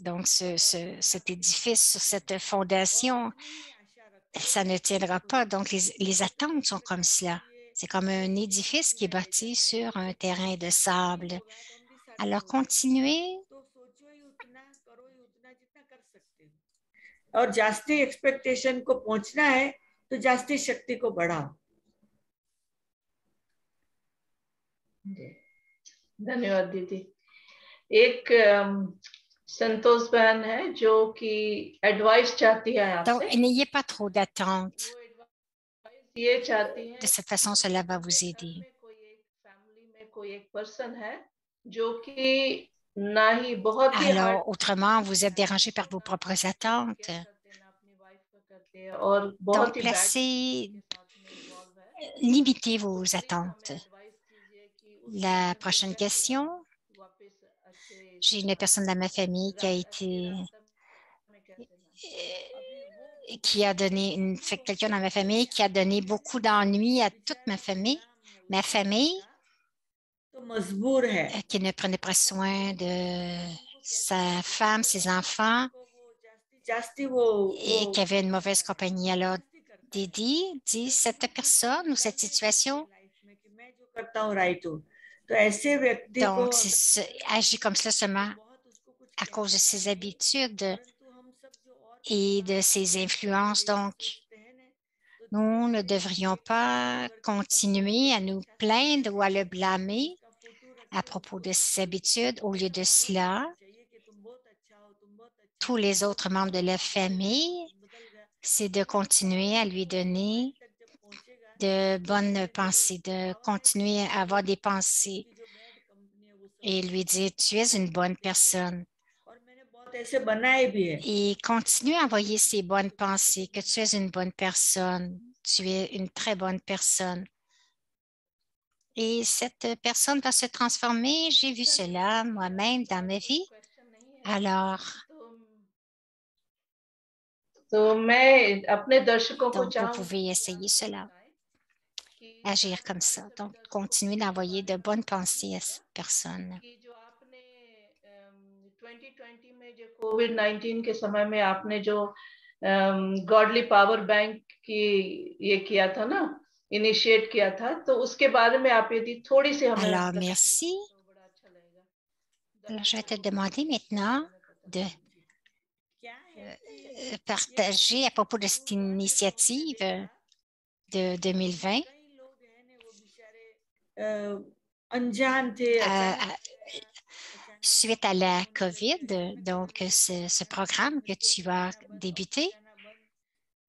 donc cet édifice sur cette fondation, अपनी ही आशा रखते ça ne tiendra pas. Donc, les attentes sont comme cela. C'est comme un édifice qui est bâti sur un terrain de sable. Alors, continuez तो सोचो ही उतना, करो ही उतना जितना कर सकते हो, और जास्ती एक्सपेक्टेशन को पहुंचना है तो जास्ती शक्ति को बढ़ाओ। धन्यवाद दीदी। एक संतोष बहन है जो कि एडवाइस चाहती है Donc, आपसे। n'ayez pas trop d'attentes. वो एडवाइस ये चाहती है De cette façon, कि cela va आपके vous घर aider. में कोई एक फैमिली में कोई एक पर्सन है जो कि ना ही बहुत ही hard, Alors, autrement, vous êtes dérangé par vos propres attentes. करते हैं ना अपनी वाइफ का करते हैं और Donc, बहुत ही बैड placez, के साथ में इन्वॉल्व है। limitez तो vos प्लीज हमें attentes. एडवाइस कीजिए कि उस La समय को prochaine कैसे हम question, वापस अच्छे j'ai une personne dans ma famille qui a अच्छे été, रास्ते में कैसे लाएं। अभी qui a donné, quelqu'un dans ma famille qui a donné beaucoup d'ennuis à toute ma famille, तो मजबूर है, qui ne prenait pas soin de sa femme, ses enfants, जास्ती वो et qui avait une mauvaise compagnie. Alors, Didi dit, cette personne ou cette situation, मैं जो करता हूँ राइट हूँ, तो ऐसे व्यक्ति को donc, agit comme cela seulement à cause de ses habitudes et de ses influences. Donc, nous ne devrions pas continuer à nous plaindre ou à le blâmer à propos de ses habitudes. Au lieu de cela, tous les autres membres de la famille, c'est de continuer à lui donner de bonnes pensées, de continuer à avoir des pensées et lui dire, tu es une bonne personne. Et continue à envoyer ces bonnes pensées, que tu es une bonne personne, tu es une très bonne personne. Et cette personne va se transformer. J'ai vu cela moi-même dans ma vie. Alors, तो मैं अपने दर्शकों को donc, vous pouvez essayer cela, agir comme ça. Donc, continuez d'envoyer de bonnes pensées à cette personne. कि जो आपने 2020 में जो कोविड-19 के समय में आपने जो गॉडली पावर बैंक की ये किया था ना, इनिशिएट किया था, तो उसके बारे में आप यदि थोड़ी सी हमें Alors, merci. तो बड़ा अच्छा लगेगा। Alors, je vais te demander maintenant de partager à propos de cette initiative de 2020. अनजान थे, Suite à la COVID, donc ce programme que tu as débuté.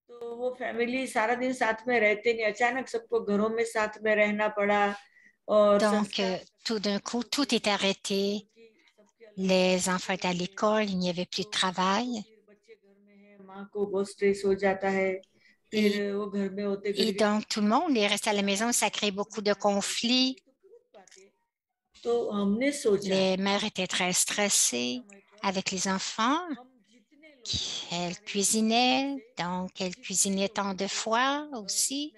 तो वो फैमिली सारा दिन साथ में रहते नहीं, अचानक सबको घरों में साथ में रहना पड़ा और Donc, tout d'un coup, tout est arrêté. Les enfants étaient à l'école, il n'y avait plus de travail. माँ को बहुत स्ट्रेस हो जाता है, फिर वो घर में होते Et donc, tout le monde est resté à la maison. Ça crée beaucoup de conflits. तो हमने सोचा Les mères étaient très stressées avec les enfants. Elles cuisinaient, donc elles cuisinaient tant de fois aussi.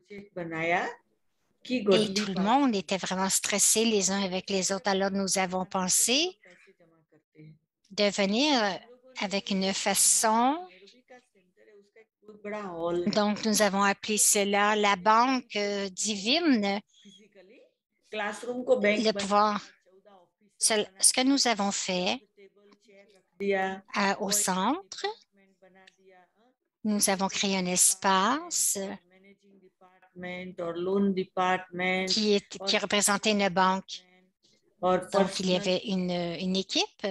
Et tout le monde était vraiment stressé les uns avec les autres. Alors, nous avons pensé de venir avec une façon. Donc, nous avons appelé cela la banque divine. Le pouvoir. Ce que nous avons fait au centre, nous avons créé un espace qui représentait une banque. Donc, il y avait une équipe,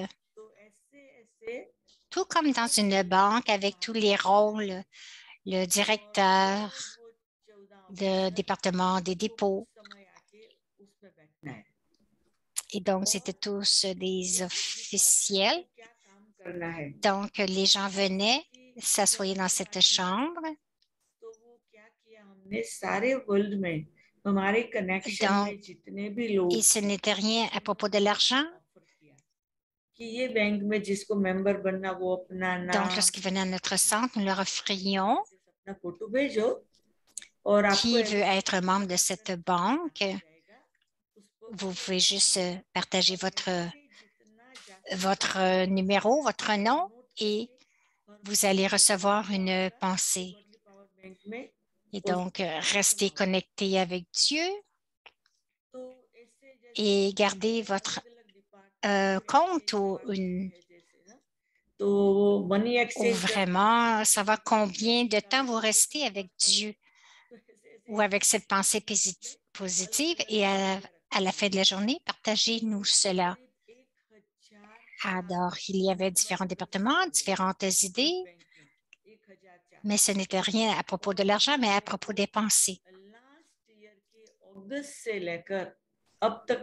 tout comme dans une banque avec tous les rôles, le directeur, le département des dépôts. Et donc, c'était tous des officiels. क्या काम करना है Donc, les gens venaient s'asseoir dans cette chambre. तो वो क्या किया हमने सारे वर्ल्ड में हमारे कनेक्शन Donc, में जितने भी लोग et ce n'était rien à propos de l'argent. Offer किया कि ये बैंक में जिसको मेंबर बनना वो अपना Donc, नाम lorsqu'ils venaient à notre centre, nous leur offrions अपना फोटो भेजो और आपको qui veut être membre de cette banque. Vous pouvez juste partager votre numéro, votre nom et vous allez recevoir une pensée. Et donc, restez connecté avec Dieu et gardez votre compte ou vraiment savoir combien de temps vous restez avec Dieu ou avec cette pensée positive et à la fin de la journée, partagez-nous cela. Alors, il y avait différents départements, différentes idées, mais ce n'était rien à propos de l'argent, mais à propos des pensées.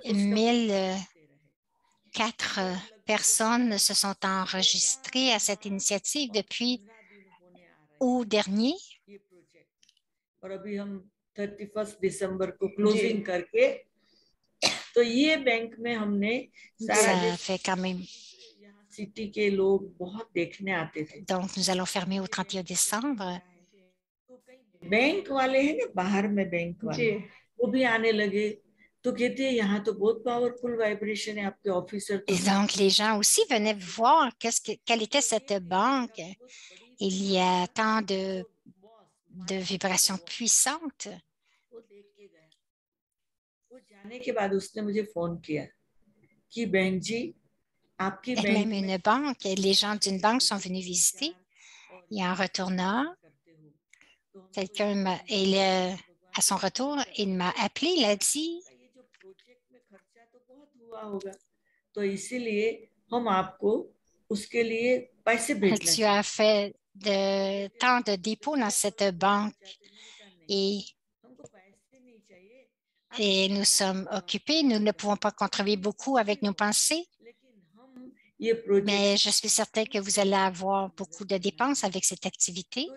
1004 personnes se sont enregistrées à cette initiative depuis août dernier. और अभी हम 31 दिसंबर को क्लोजिंग करके तो ये बैंक में हमने Ça fait quand même. यहाँ सिटी के लोग बहुत देखने आते थे Donc, nous allons fermer au 31 décembre. Bank वाले हैं ना बाहर में बैंक वाले वो भी आने लगे तो कहते हैं यहाँ तो बहुत पावरफुल वाइब्रेशन है आपके ऑफिसर तो donc les gens aussi venaient voir quelle était cette banque. Il y a tant de vibrations puissantes. वो जाने के बाद उसने मुझे फोन किया कि बहन जी आपकी bank Même une banque, les gens d'une banque sont venus visiter et en retournant, quelqu'un à son retour, il m'a appelé, il a dit तो इसीलिए हम आपको उसके लिए पैसे भेजना tu as fait tant de dépôts dans cette banque et nous sommes occupés, nous ne pouvons pas contribuer beaucoup avec nos pensées, mais je suis certaine que vous allez avoir beaucoup de dépenses avec cette activité.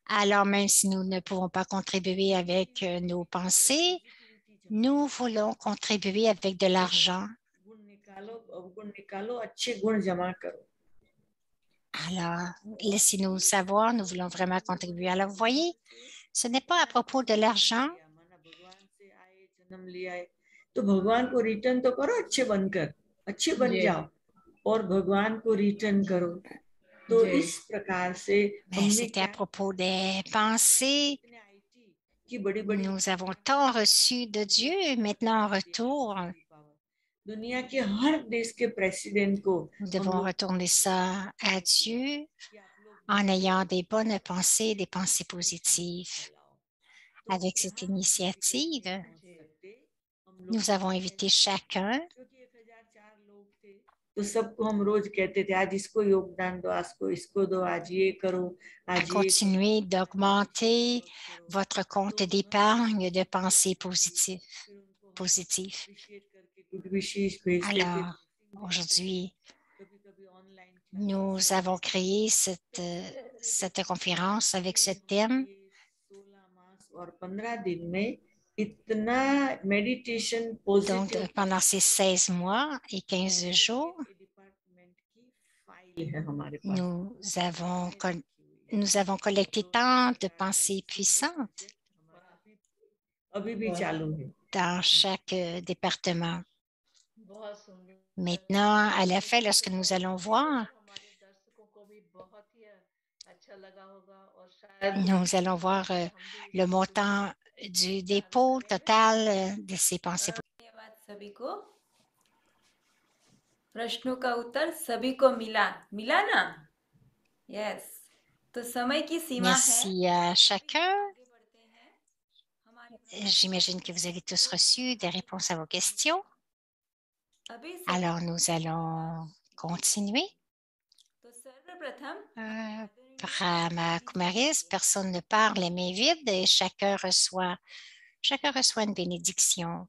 Alors, même si nous ne pouvons pas contribuer avec nos pensées, nous voulons contribuer avec de l'argent. Alors, laissez-nous savoir, nous voulons vraiment contribuer. Alors, vous voyez, ce n'est pas à propos de l'argent. तो भगवान को रिटर्न तो करो अच्छे बनकर अच्छे बन जाओ और भगवान को रिटर्न करो तो इस प्रकार से c'était à propos des pensées. Nous avons tant reçu de Dieu, maintenant en retour, दुनिया के हर देश के प्रेसिडेंट को nous devons retourner ça à Dieu en ayant des bonnes pensées, des pensées positives. Avec cette initiative, nous avons invité chacun तो सबको हम रोज कहते थे आज इसको योगदान दो आज को इसको दो आज ये करो à continuer d'augmenter votre compte d'épargne de pensées positives. Alors, aujourd'hui, nous avons créé cette conférence avec ce thème. Donc, pendant ces 16 mois et 15 jours, nous avons collecté tant de pensées puissantes dans chaque département. Maintenant, à la fin, lorsque nous allons voir, nous allons voir le montant du dépôt total de ces pensées. धन्यवाद सभी को प्रश्नों का उत्तर सभी को मिला ना यस तो समय की सीमा Merci à chacun. J'imagine que vous avez tous reçu des réponses à vos questions. Alors, nous allons continuer. Brahma Kumaris, personne ne parle les mains vides et chacun reçoit une bénédiction.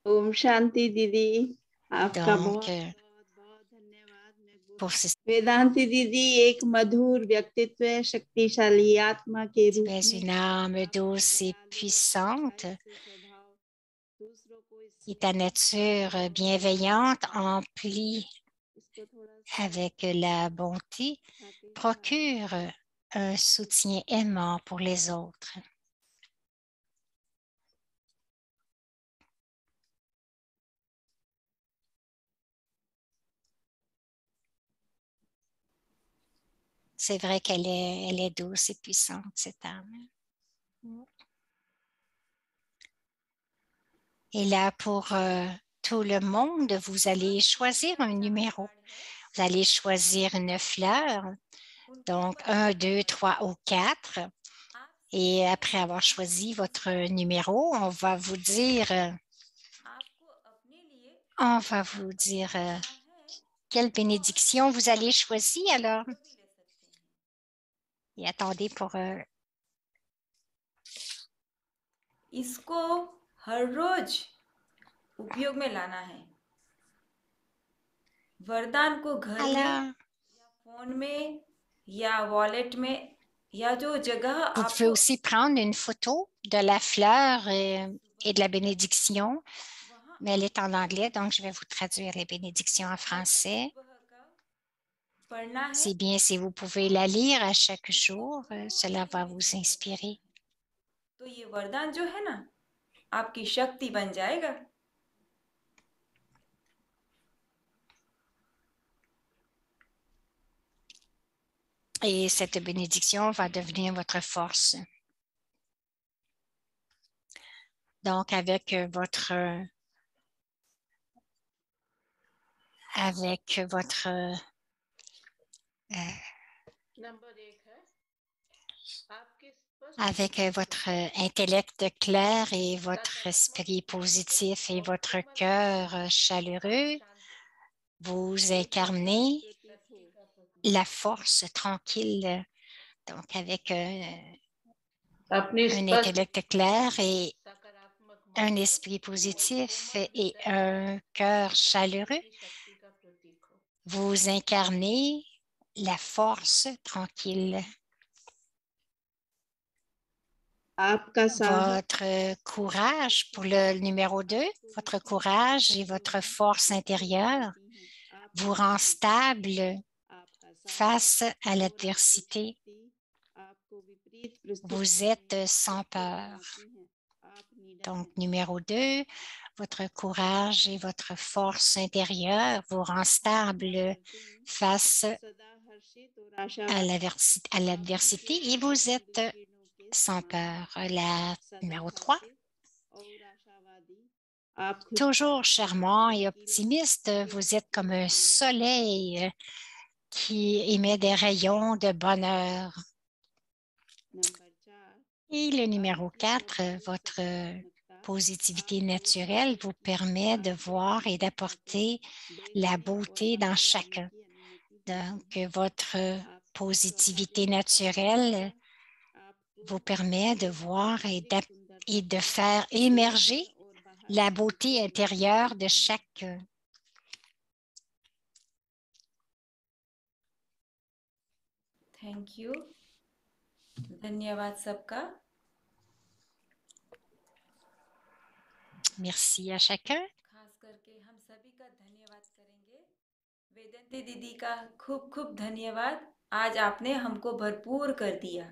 Om शांति दीदी, आपका Donc, बहुत बहुत धन्यवाद। pour ce वेदांती दीदी एक मधुर व्यक्तित्व, शक्तिशाली आत्मा के tu रूप es में une âme आप douce et दयालु, puissante शांत स्वभाव, दूसरों को et ta nature bienveillante emplie इसको थोड़ा सा avec la bonté खाते procure un soutien aimant pour les autres. C'est vrai elle est douce et puissante, cette âme. Et là, pour tout le monde, vous allez choisir un numéro. Vous allez choisir une fleur, donc 1, 2, 3 ou 4. Et après avoir choisi votre numéro, on va vous dire quelle bénédiction vous allez choisir alors. Et attendez pour... इसको हर रोज उपयोग में लाना है। वरदान को घर में alors, या फोन में या वॉलेट में या जो जगह vous pouvez आपको aussi prendre une photo de la fleur et de la bénédiction, mais elle est en anglais, donc je vais vous traduire les bénédictions en français. पढ़ना है। C'est bien si vous pouvez la lire à chaque jour, cela va vous inspirer. तो ये वरदान जो है ना, आपकी शक्ति बन जाएगा। Et cette bénédiction va devenir votre force. Donc, avec votre avec votre intellect clair et votre esprit positif et votre cœur chaleureux, vous incarnez la force tranquille. Donc, avec un intellect clair et un esprit positif et un cœur chaleureux, vous incarnez la force tranquille. Votre courage pour le numéro 2, votre courage et votre force intérieure vous rend stable face à l'adversité. Vous êtes sans peur. Donc, numéro 2, votre courage et votre force intérieure vous rend stable face à l'adversité et vous êtes sans peur. La numéro 3, toujours charmant et optimiste, vous êtes comme un soleil qui émet des rayons de bonheur. Et le numéro 4, votre positivité naturelle vous permet de voir et d'apporter la beauté dans chacun. Donc, votre positivité naturelle vous permet de voir et de faire émerger la beauté intérieure de chacun. Thank you. धन्यवाद सबका। Merci à chacun. खास करके हम सभी का धन्यवाद करेंगे। वेदंती दीदी का खूब खूब धन्यवाद। आज आपने हमको भरपूर कर दिया।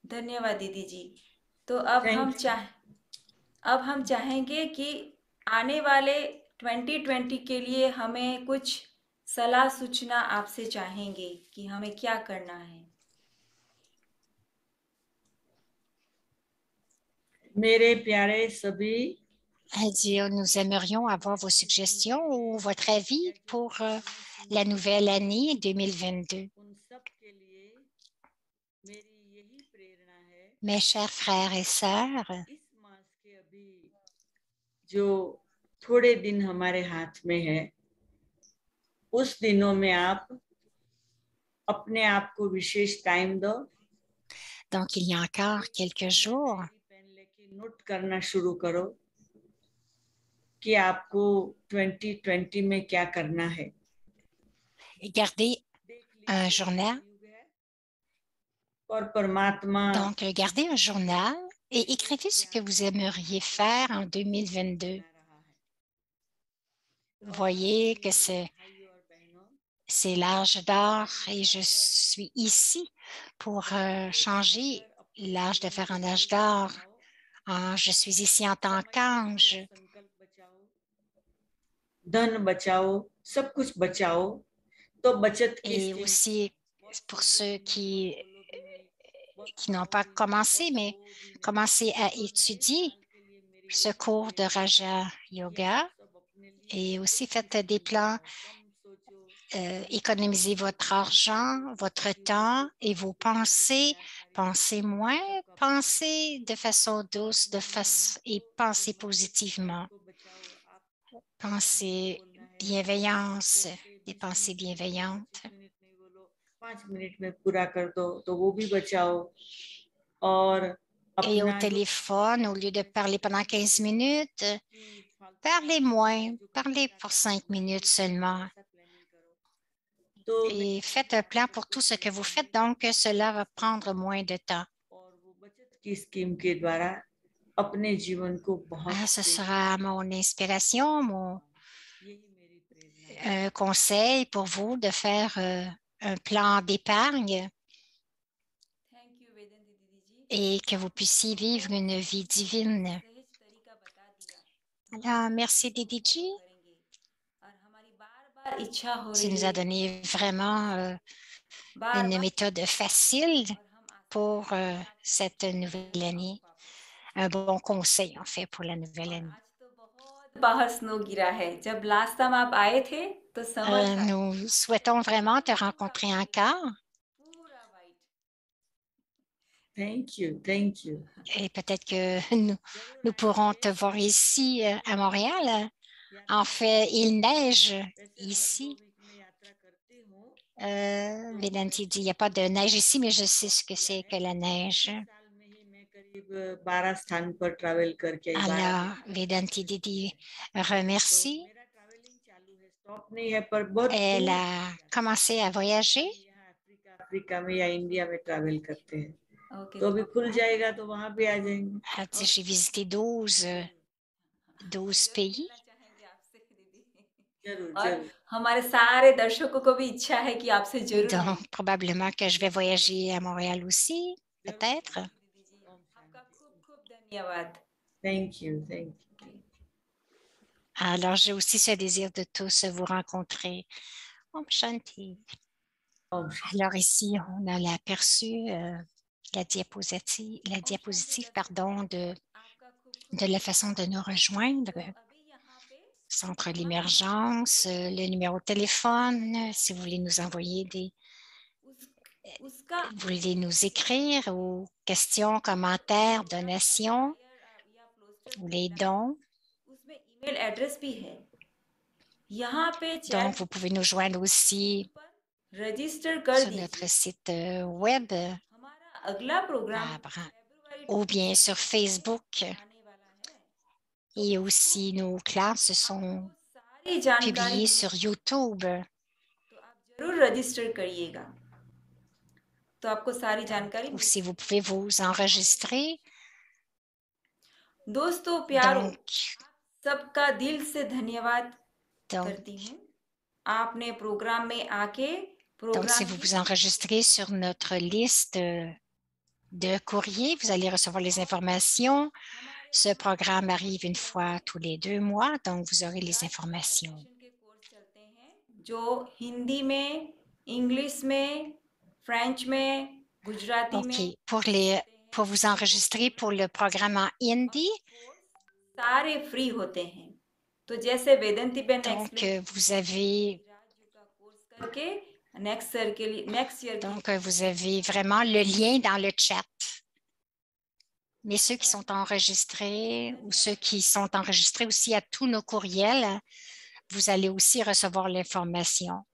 धन्यवाद दीदी जी। तो अब हम चाहेंगे कि आने वाले 2020 के लिए हमें कुछ सलाह सूचना आपसे चाहेंगे कि हमें क्या करना है। मेरे प्यारे सभी, nous aimerions avoir vos suggestions ou votre avis pour la nouvelle année 2022. Mes chers frères et sœurs, जो थोड़े दिन हमारे हाथ में है, उस दिनों में आप अपने आप को विशेष टाइम दो। Donc, il y a encore quelques jours note करना शुरू करो कि आपको 2020 में क्या करना है. Gardez un journal. और परमात्मा. Donc, gardez un journal et écrivez ce que vous aimeriez faire en 2022. Vous voyez que c'est l'âge d'or et je suis ici pour changer l'âge de faire un âge d'or. Je suis ici en tant qu'ange. धन बचाओ, सब कुछ बचाओ, तो बचत की Et aussi pour ceux qui n'ont pas commencé, mais commencez à étudier ce cours de Raja Yoga et aussi faites des plans, économisez votre argent, votre temps et vos pensées. Pensez moins, pensez de façon douce et pensez positivement. Pensez bienveillance, des pensées bienveillantes. 5 minutes में पूरा कर दो तो वो भी बचाओ. और et au téléphone, au lieu de parler pendant 15 minutes, parlez moins, parlez pour 5 minutes seulement. Et faites un plan pour tout ce que vous faites, donc cela va prendre moins de temps. Ce sera mon inspiration, mon conseil pour vous de faire un plan d'épargne et que vous puissiez vivre une vie divine. Alors, merci Didiji. Tu nous as donné vraiment une méthode facile pour cette nouvelle année. Un bon conseil, en fait, pour la nouvelle année. Nous souhaitons vraiment te rencontrer encore. Thank you, thank you. Et peut-être que nous pourrons te voir ici à Montréal. En fait, il neige ici. Vedanti dit, il n'y a pas de neige ici, mais je sais ce que c'est que la neige. Alors, Vedanti dit, remercie. Elle a commencé à voyager. J'ai visité 12 pays. Donc, probablement que je vais voyager à Montréal aussi, peut-être. Thank you, thank you. Alors, j'ai aussi ce désir de tous vous rencontrer. Om Shanti. Alors ici, on a aperçu la diapositive de la façon de nous rejoindre. Centre l'émergence, le numéro de téléphone, si vous voulez nous envoyer vous voulez nous écrire ou questions, commentaires, donations ou les dons. Donc, vous pouvez nous joindre aussi sur notre site web ou bien sur Facebook. Et aussi, nos classes sont publiées sur YouTube. Aussi, vous pouvez vous enregistrer. दोस्तों प्यारों, सबका दिल से धन्यवाद करती हूँ. आपने प्रोग्राम में आके Donc, si vous vous enregistrez sur notre liste de courrier, vous allez recevoir les informations. Ce programme arrive une fois tous les 2 mois, donc vous aurez les informations. जो हिंदी में, इंग्लिश में, फ्रेंच में, गुजराती में. Pour vous enregistrer pour le programme en hindi. सारे फ्री होते हैं. तो जैसे वेदंती Ben donc vous avez donc vous avez vraiment le lien dans le chat. Mais ceux qui sont enregistrés ou ceux qui sont enregistrés aussi à tous nos courriels, vous allez aussi recevoir l'information.